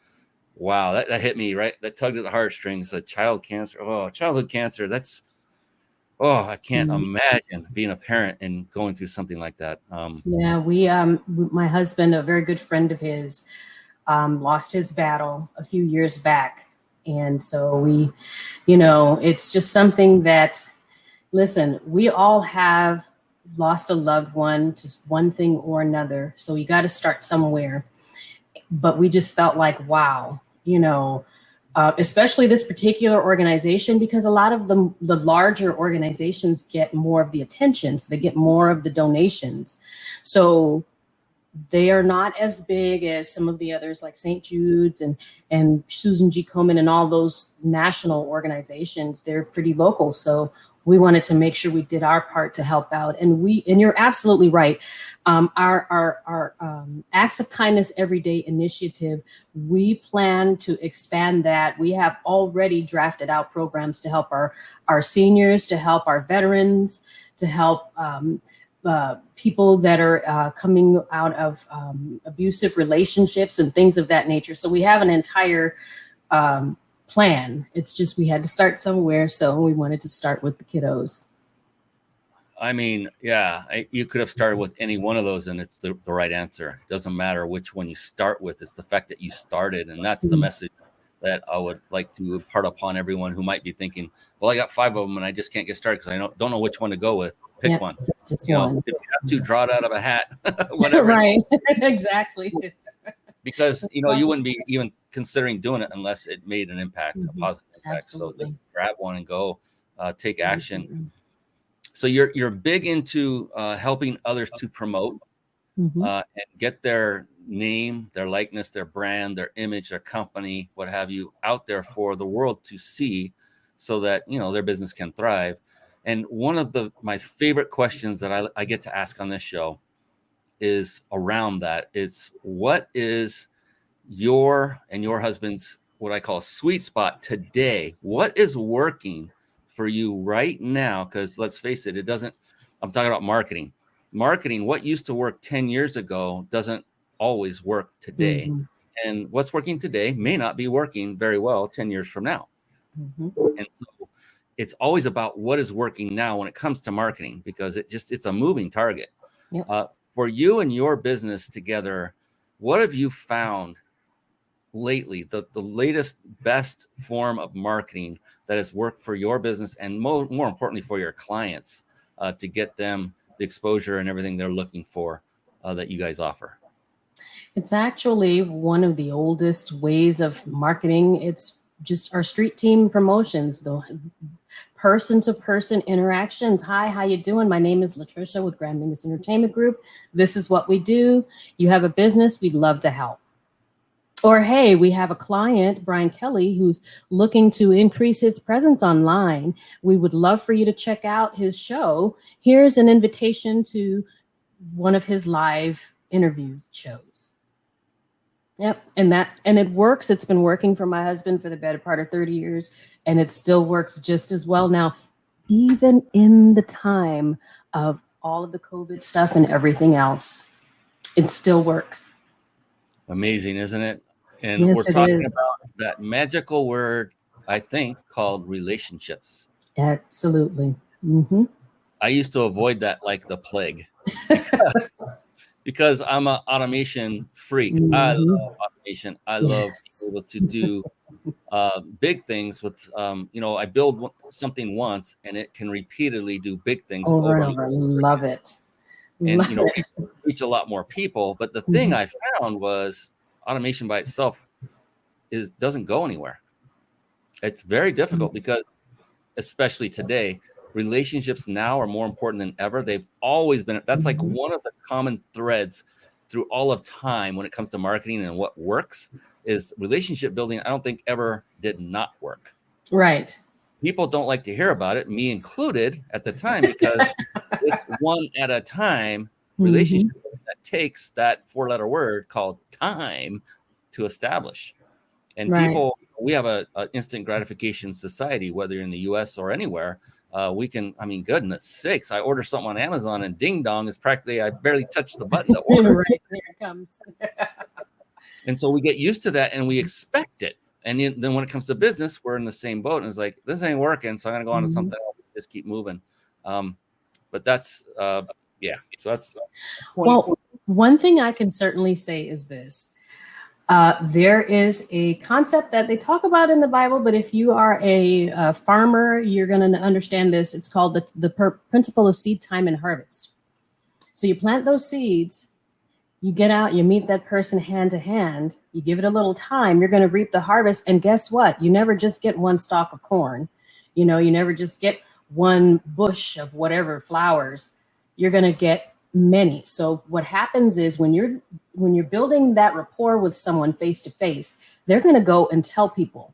Wow, that hit me right. That tugged at the heartstrings. Childhood cancer. That's, I can't imagine being a parent and going through something like that. We, my husband, a very good friend of his, lost his battle a few years back. And so we, it's just something that, listen, we all have lost a loved one, just one thing or another. So you got to start somewhere. But we just felt like, wow, especially this particular organization, because a lot of the larger organizations get more of the attention. So they get more of the donations. So they are not as big as some of the others, like St. Jude's and Susan G. Komen and all those national organizations. They're pretty local. So we wanted to make sure we did our part to help out. And you're absolutely right. Our Acts of Kindness Everyday initiative, we plan to expand that. We have already drafted out programs to help our seniors, to help our veterans, to help people that are coming out of abusive relationships and things of that nature. So we have an entire plan. It's just we had to start somewhere, so we wanted to start with the kiddos. I mean, yeah, you could have started with any one of those and it's the right answer. It doesn't matter which one you start with. It's the fact that you started. And that's the message that I would like to impart upon everyone who might be thinking, well, I got 5 of them and I just can't get started because I don't know which one to go with. Pick one. Just one. If you have to, draw it out of a hat, whatever. Right. Exactly. Because, you wouldn't be even considering doing it unless it made an impact, a positive impact. Absolutely. So just grab one and go, take action. So you're big into helping others to promote and get their name, their likeness, their brand, their image, their company, what have you, out there for the world to see, so that their business can thrive. And one of my favorite questions that I get to ask on this show is around that. It's, what is your and your husband's, what I call, sweet spot today? What is working for you right now? Because let's face it, I'm talking about marketing. What used to work 10 years ago doesn't always work today. And what's working today may not be working very well 10 years from now. And so it's always about what is working now when it comes to marketing, because it's a moving target. For you and your business together, what have you found lately, the latest best form of marketing that has worked for your business and more importantly for your clients, to get them the exposure and everything they're looking for that you guys offer? It's actually one of the oldest ways of marketing. It's just our street team promotions, the person-to-person interactions. Hi, how you doing? My name is Tricia with Grann Mingus Entertainment Group. This is what we do. You have a business, we'd love to help. Or, hey, we have a client, Brian Kelly, who's looking to increase his presence online. We would love for you to check out his show. Here's an invitation to one of his live interview shows. Yep. And it works. It's been working for my husband for the better part of 30 years, and it still works just as well now, even in the time of all of the COVID stuff and everything else. It still works. Amazing, isn't it? And yes, we're talking about that magical word, I think, called relationships. Absolutely. I used to avoid that like the plague because I'm an automation freak. I love automation. I love being able to do big things with, I build something once and it can repeatedly do big things over and over. Love it. And, reach a lot more people. But the thing I found was automation by itself doesn't go anywhere. It's very difficult because, especially today, relationships now are more important than ever. They've always been. That's like one of the common threads through all of time when it comes to marketing and what works is relationship building. I don't think ever did not work. Right. People don't like to hear about it, me included at the time, because it's one at a time relationship that takes that 4-letter word called time to establish. And people, we have a instant gratification society, whether you're in the US or anywhere. We can, goodness sakes, I order something on Amazon and ding dong is practically, I barely touched the button to order. Right, there it comes. And so we get used to that and we expect it. And then when it comes to business, we're in the same boat. And it's like, this ain't working. So I'm going to go on to something else. Just keep moving. But that's, So that's. Well, one thing I can certainly say is this. There is a concept that they talk about in the Bible, but if you are a farmer, you're going to understand this. It's called the principle of seed time and harvest. So you plant those seeds. You get out, you meet that person hand to hand, you give it a little time, you're going to reap the harvest. And guess what? You never just get one stalk of corn. You never just get one bush of whatever flowers. You're going to get many. So what happens is when you're building that rapport with someone face to face, they're going to go and tell people,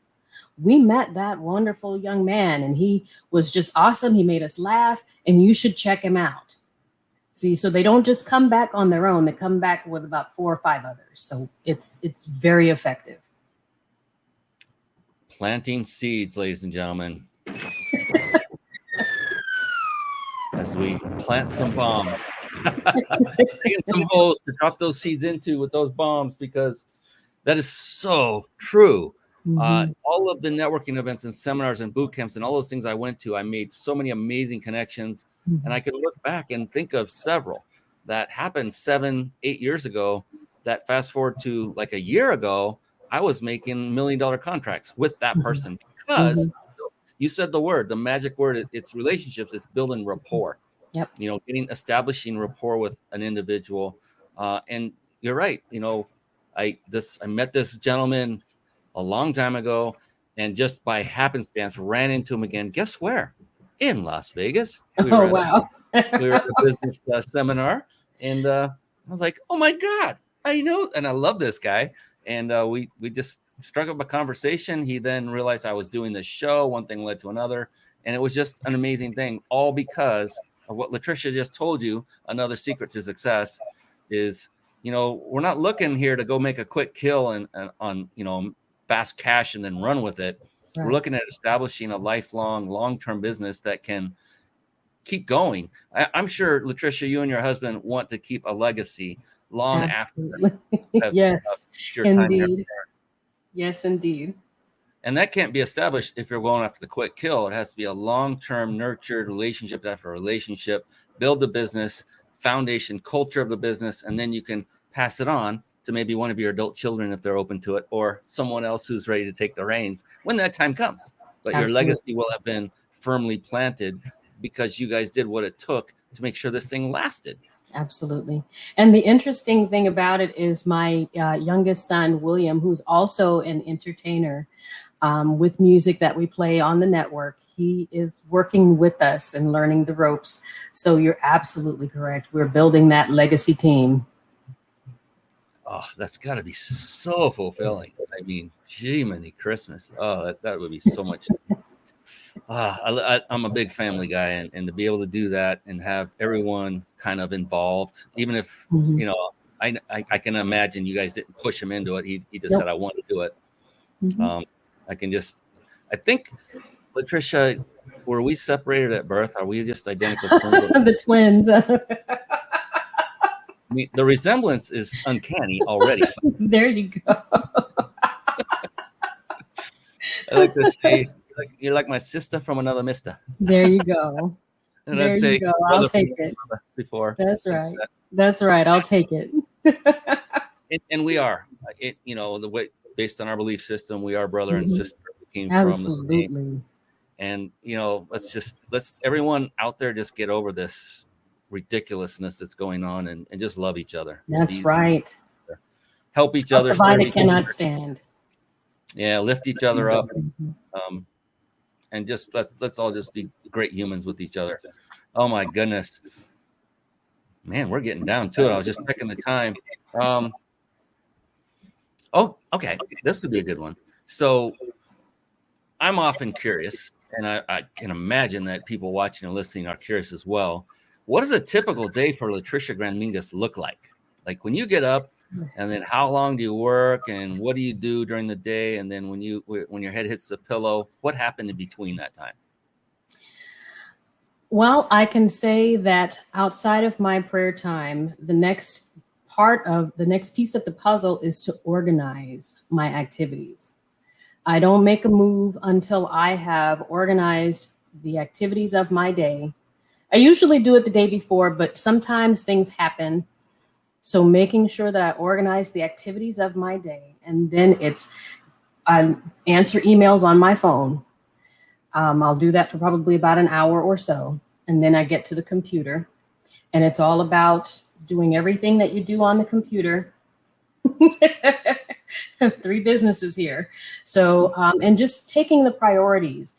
we met that wonderful young man and he was just awesome. He made us laugh and you should check him out. See, so they don't just come back on their own. They come back with about 4 or 5 others. So it's very effective. Planting seeds, ladies and gentlemen. As we plant some bombs. Taking some holes to drop those seeds into with those bombs, because that is so true. All of the networking events and seminars and boot camps and all those things I went to, I made so many amazing connections. And I can look back and think of several that happened 7-8 years ago that fast forward to like a year ago, I was making $1 million contracts with that person because you said the magic word, it's relationships, it's building rapport. Yep. Establishing rapport with an individual. And you're right. I met this gentleman a long time ago, and just by happenstance ran into him again. Guess where? In Las Vegas. Wow. We were at a business seminar, and I was like, oh my God, I know. And I love this guy. And we just struck up a conversation. He then realized I was doing this show. One thing led to another. And it was just an amazing thing, all because of what Tricia just told you. Another secret to success is, we're not looking here to go make a quick kill and on, fast cash and then run with it. Right. We're looking at establishing a lifelong, long-term business that can keep going. I'm sure, Tricia, you and your husband want to keep a legacy long Absolutely. after. Yes, your time indeed. there. Yes, indeed. And that can't be established if you're going after the quick kill. It has to be a long-term, nurtured relationship after relationship. Build the business, foundation, culture of the business, and then you can pass it on to maybe one of your adult children if they're open to it, or someone else who's ready to take the reins when that time comes. But Your legacy will have been firmly planted because you guys did what it took to make sure this thing lasted. Absolutely. And the interesting thing about it is my youngest son, William, who's also an entertainer with music that we play on the network. He is working with us and learning the ropes. So you're absolutely correct. We're building that legacy team. Oh, that's got to be so fulfilling. I mean, gee, many Christmas. Oh, that would be so much. I'm a big family guy, and to be able to do that and have everyone kind of involved, even if, I can imagine you guys didn't push him into it. He just said, I want to do it. I think, Tricia, were we separated at birth? Are we just identical twins? The twins. The resemblance is uncanny already. There you go. I like to say, you're like my sister from another mister. There you go. And there you go. I'll take it. Before. That's right. That's right. I'll take it. And we are. The way, based on our belief system, we are brother and sister. We came Absolutely. from the same. And let's everyone out there just get over this ridiculousness that's going on and just love each other. That's right. Help each other. Divided cannot stand. Yeah, lift each other up. And just let's all just be great humans with each other. Oh my goodness. Man, we're getting down to it. I was just checking the time. Okay. This would be a good one. So I'm often curious, and I can imagine that people watching and listening are curious as well. What does a typical day for Tricia Grann Mingus look like? Like when you get up, and then how long do you work, and what do you do during the day? And then when your head hits the pillow, what happened in between that time? Well, I can say that outside of my prayer time, the next piece of the puzzle is to organize my activities. I don't make a move until I have organized the activities of my day. I usually do it the day before, but sometimes things happen. So making sure that I organize the activities of my day, and then I answer emails on my phone. I'll do that for probably about an hour or so. And then I get to the computer, and it's all about doing everything that you do on the computer. 3 businesses here. So, and just taking the priorities.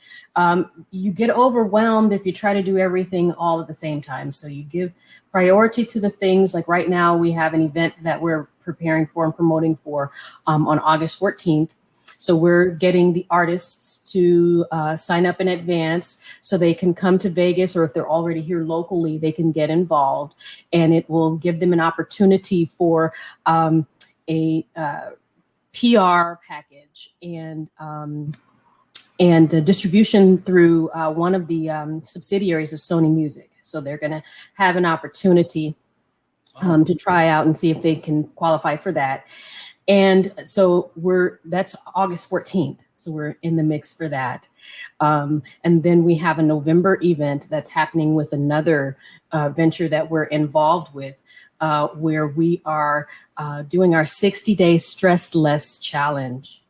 You get overwhelmed if you try to do everything all at the same time. So you give priority to the things. Like right now, we have an event that we're preparing for and promoting for on August 14th. So we're getting the artists to sign up in advance so they can come to Vegas, or if they're already here locally, they can get involved, and it will give them an opportunity for a PR package and distribution through one of the subsidiaries of Sony Music. So they're going to have an opportunity to try out and see if they can qualify for that. And so that's August 14th. So we're in the mix for that. And then we have a November event that's happening with another venture that we're involved with, where we are doing our 60-day stress less challenge.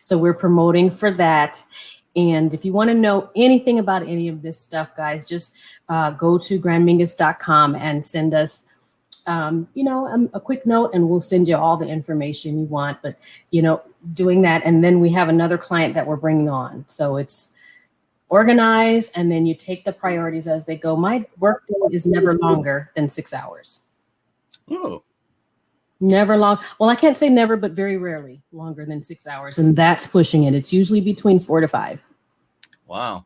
So we're promoting for that. And if you want to know anything about any of this stuff, guys, just go to grannmingus.com and send us a quick note, and we'll send you all the information you want. But, doing that. And then we have another client that we're bringing on. So it's organize, and then you take the priorities as they go. My work day is never longer than 6 hours. Oh. Never long. Well, I can't say never, but very rarely longer than 6 hours. And that's pushing it. It's usually between 4 to 5. Wow.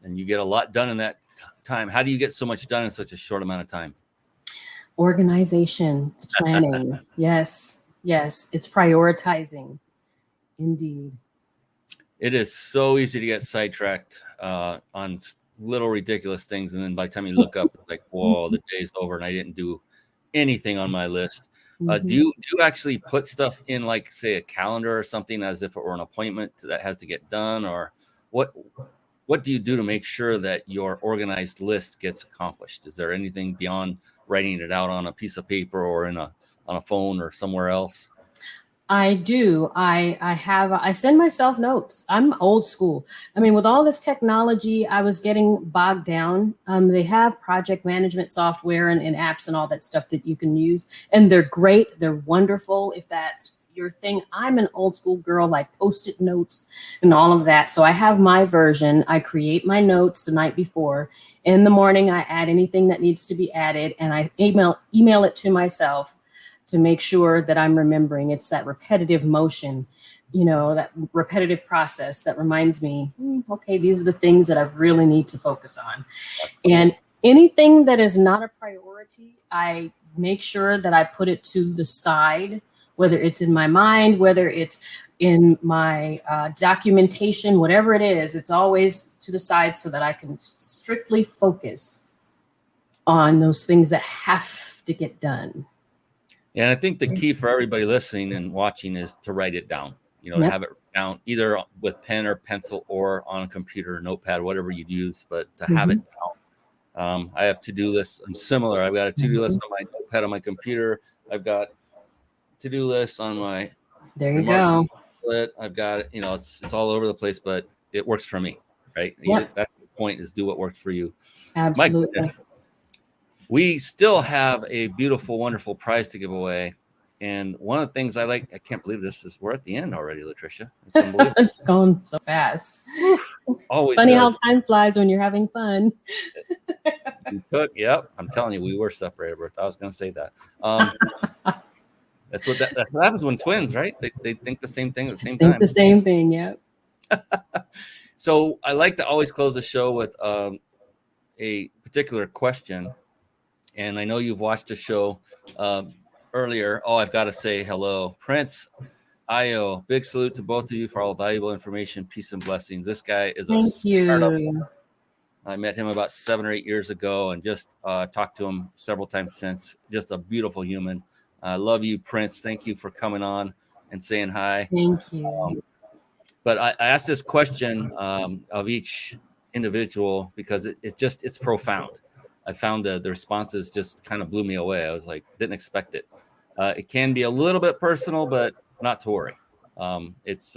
And you get a lot done in that time. How do you get so much done in such a short amount of time? Organization, it's planning. Yes. It's prioritizing. Indeed. It is so easy to get sidetracked on little ridiculous things. And then by the time you look up, it's like, whoa, the day's over and I didn't do anything on my list. Do you actually put stuff in, like, say, a calendar or something as if it were an appointment that has to get done? Or what do you do to make sure that your organized list gets accomplished? Is there anything beyond writing it out on a piece of paper or on a phone or somewhere else? I do. I send myself notes. I'm old school. I mean, with all this technology, I was getting bogged down. They have project management software and apps and all that stuff that you can use. And they're great. They're wonderful if that's your thing. I'm an old school girl, like Post-it notes and all of that. So I have my version. I create my notes the night before. In the morning, I add anything that needs to be added, and I email it to myself to make sure that I'm remembering. It's that repetitive motion, that repetitive process that reminds me, okay, these are the things that I really need to focus on. And anything that is not a priority, I make sure that I put it to the side, whether it's in my mind, whether it's in my documentation, whatever it is, it's always to the side so that I can strictly focus on those things that have to get done. And I think the key for everybody listening and watching is to write it down, to have it down either with pen or pencil or on a computer, notepad, whatever you use, but to have it down. I have to-do lists. I'm similar. I've got a to-do list on my notepad on my computer. I've got to-do lists on my There you go. I've got it, it's all over the place, but it works for me, right? Yep. That's the point, is do what works for you. Absolutely. We still have a beautiful, wonderful prize to give away. And one of the things I like, I can't believe we're at the end already, Tricia. It's unbelievable. It's going so fast. Always funny does. how time flies when you're having fun. Yep. I'm telling you, we were separated, Bertha. I was going to say that. That's what happens when twins, right? They think the same thing at the same time. Think the same thing, yeah. So I like to always close the show with a particular question. And I know you've watched the show earlier. Oh, I've got to say hello. Prince Io, big salute to both of you for all the valuable information, peace and blessings. This guy is a startup. I met him about 7 or 8 years ago and just talked to him several times since. Just a beautiful human. I love you, Prince. Thank you for coming on and saying hi. Thank you. But I asked this question of each individual because it's profound. I found the responses just kind of blew me away. I was like, didn't expect it. It can be a little bit personal, but not to worry. It's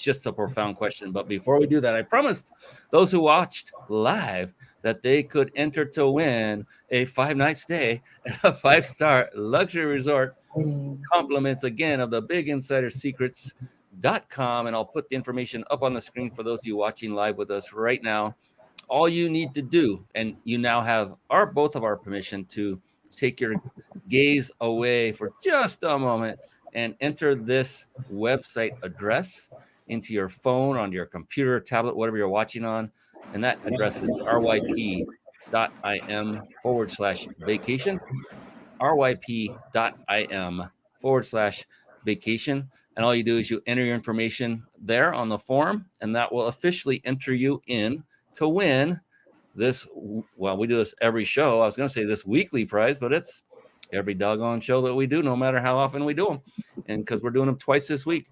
just a profound question. But before we do that, I promised those who watched live that they could enter to win a 5-night stay at a 5-star luxury resort. Compliments again of the biginsidersecrets.com. And I'll put the information up on the screen for those of you watching live with us right now. All you need to do, and you now have both of our permission to take your gaze away for just a moment and enter this website address into your phone, on your computer, tablet, whatever you're watching on. And that address is ryp.im/vacation, ryp.im/vacation. And all you do is you enter your information there on the form, and that will officially enter you in to win this. Well, we do this every show. I was going to say this weekly prize, but it's every doggone show that we do, no matter how often we do them, and because we're doing them twice this week.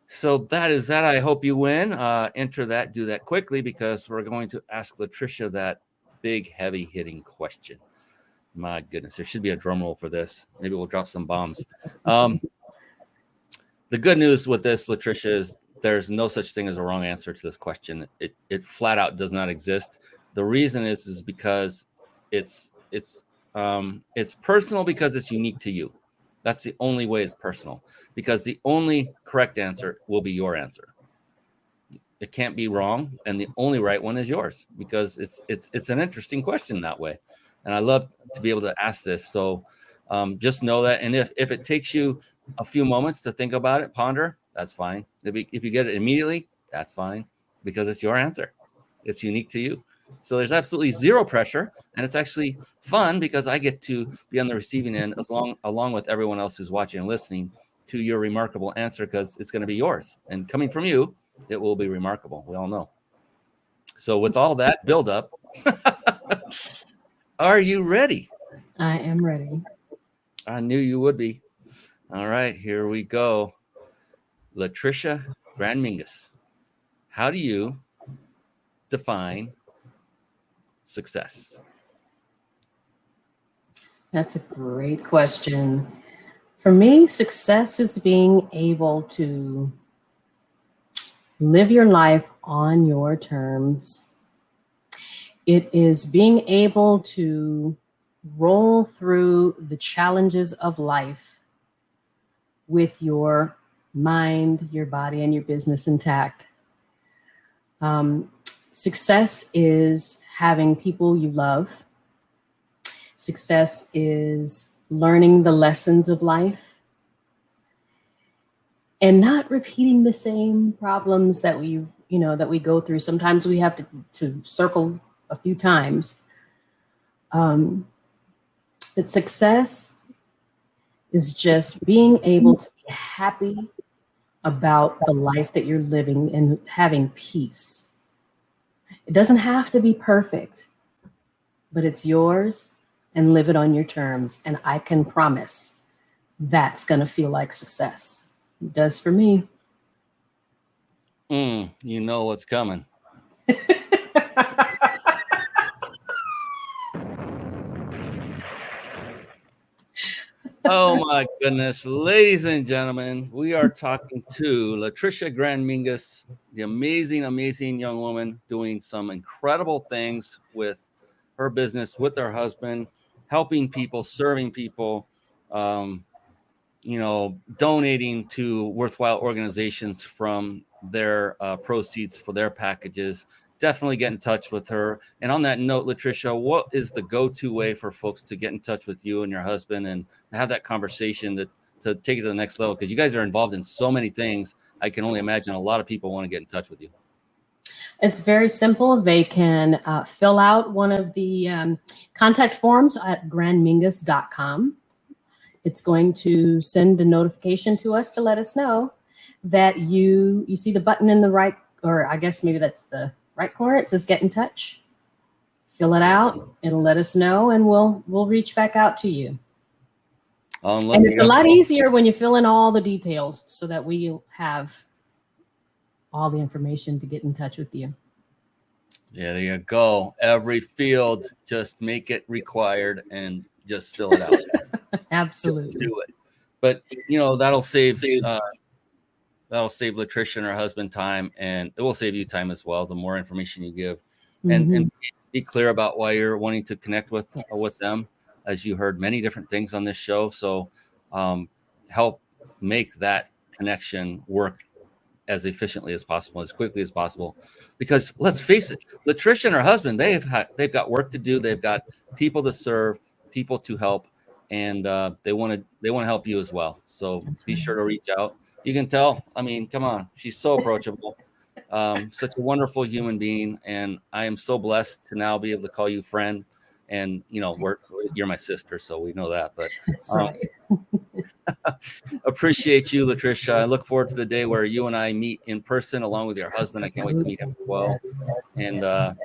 So that is that. I hope you win. Enter that. Do that quickly because we're going to ask Tricia that big, heavy-hitting question. My goodness, there should be a drum roll for this. Maybe we'll drop some bombs. The good news with this, Tricia, is there's no such thing as a wrong answer to this question. It flat out does not exist. The reason is because it's personal because it's unique to you. That's the only way it's personal, because the only correct answer will be your answer. It can't be wrong, and the only right one is yours, because it's an interesting question that way. And I love to be able to ask this. So just know that. And if it takes you a few moments to think about it, ponder, that's fine. If you get it immediately, that's fine, because it's your answer. It's unique to you. So there's absolutely zero pressure, and it's actually fun because I get to be on the receiving end along with everyone else who's watching and listening to your remarkable answer, because it's going to be yours. And coming from you, it will be remarkable. We all know. So with all that build up, are you ready? I am ready. I knew you would be. All right, here we go. Tricia Grann Mingus, how do you define success? That's a great question. For me, success is being able to live your life on your terms. It is being able to roll through the challenges of life with your mind, your body, and your business intact. Success is having people you love. Success is learning the lessons of life and not repeating the same problems that we go through. Sometimes we have to circle a few times. But success is just being able to be happy about the life that you're living and having peace. It doesn't have to be perfect, but it's yours, and live it on your terms. And I can promise that's going to feel like success. It does for me. You know what's coming. Oh my goodness, ladies and gentlemen, we are talking to Tricia Grann Mingus, the amazing, amazing young woman doing some incredible things with her business, with her husband, helping people, serving people, donating to worthwhile organizations from their proceeds for their packages. Definitely get in touch with her. And on that note, Tricia, what is the go-to way for folks to get in touch with you and your husband and have that conversation to take it to the next level? Because you guys are involved in so many things. I can only imagine a lot of people want to get in touch with you. It's very simple. They can fill out one of the contact forms at grannmingus.com. It's going to send a notification to us to let us know that you see the button in the right, or I guess maybe that's the right corner. It says get in touch. Fill it out. It'll let us know, and we'll reach back out to you. And it's a lot easier when you fill in all the details so that we have all the information to get in touch with you. Yeah, there you go. Every field, just make it required and just fill it out. Absolutely. Do it. But that'll save Tricia and her husband time, and it will save you time as well. The more information you give, and be clear about why you're wanting to connect with them, as you heard many different things on this show. So help make that connection work as efficiently as possible, as quickly as possible, because let's face it, Tricia and her husband, they've got work to do. They've got people to serve, people to help, and they want to help you as well. So be sure to reach out. You can tell, I mean, come on, she's so approachable, such a wonderful human being, and I am so blessed to now be able to call you friend. And you're my sister, so we know that. But appreciate you, Tricia. I look forward to the day where you and I meet in person, along with your husband. I can't wait to meet him as well. And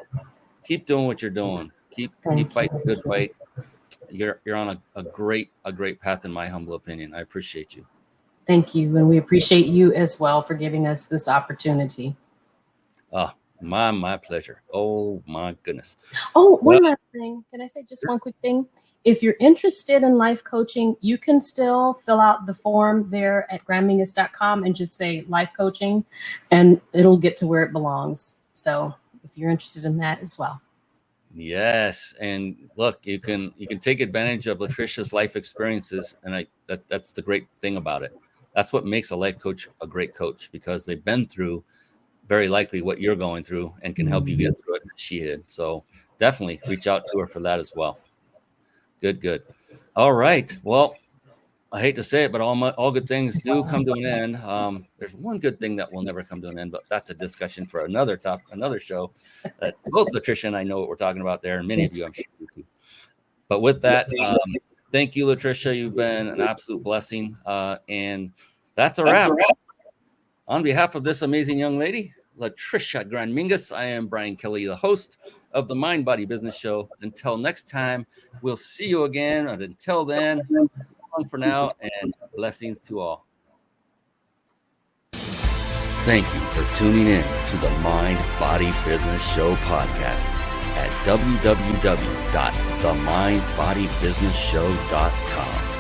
keep doing what you're doing. Keep fighting the good fight. you're on a great path, in my humble opinion. I appreciate you. Thank you. And we appreciate you as well for giving us this opportunity. My pleasure. Oh my goodness. Oh, one last thing. Can I say just one quick thing? If you're interested in life coaching, you can still fill out the form there at grannmingus.com and just say life coaching, and it'll get to where it belongs. So if you're interested in that as well. Yes, and look, you can take advantage of Latricia's life experiences, and that's the great thing about it. That's what makes a life coach a great coach, because they've been through very likely what you're going through and can help you get through it. She did. So definitely reach out to her for that as well. Good. All right. Well, I hate to say it, but all good things do come to an end. There's one good thing that will never come to an end, but that's a discussion for another show that both Tricia and I know what we're talking about there, and many of you, I'm sure, do too. But with that, thank you, Tricia. You've been an absolute blessing. And that's a wrap. On behalf of this amazing young lady, Tricia Grann Mingus, I am Brian Kelly, the host of the Mind Body Business Show. Until next time, we'll see you again. And until then, so long for now, and blessings to all. Thank you for tuning in to the Mind Body Business Show podcast at www.themindbodybusinessshow.com.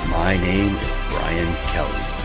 My name is Brian Kelly.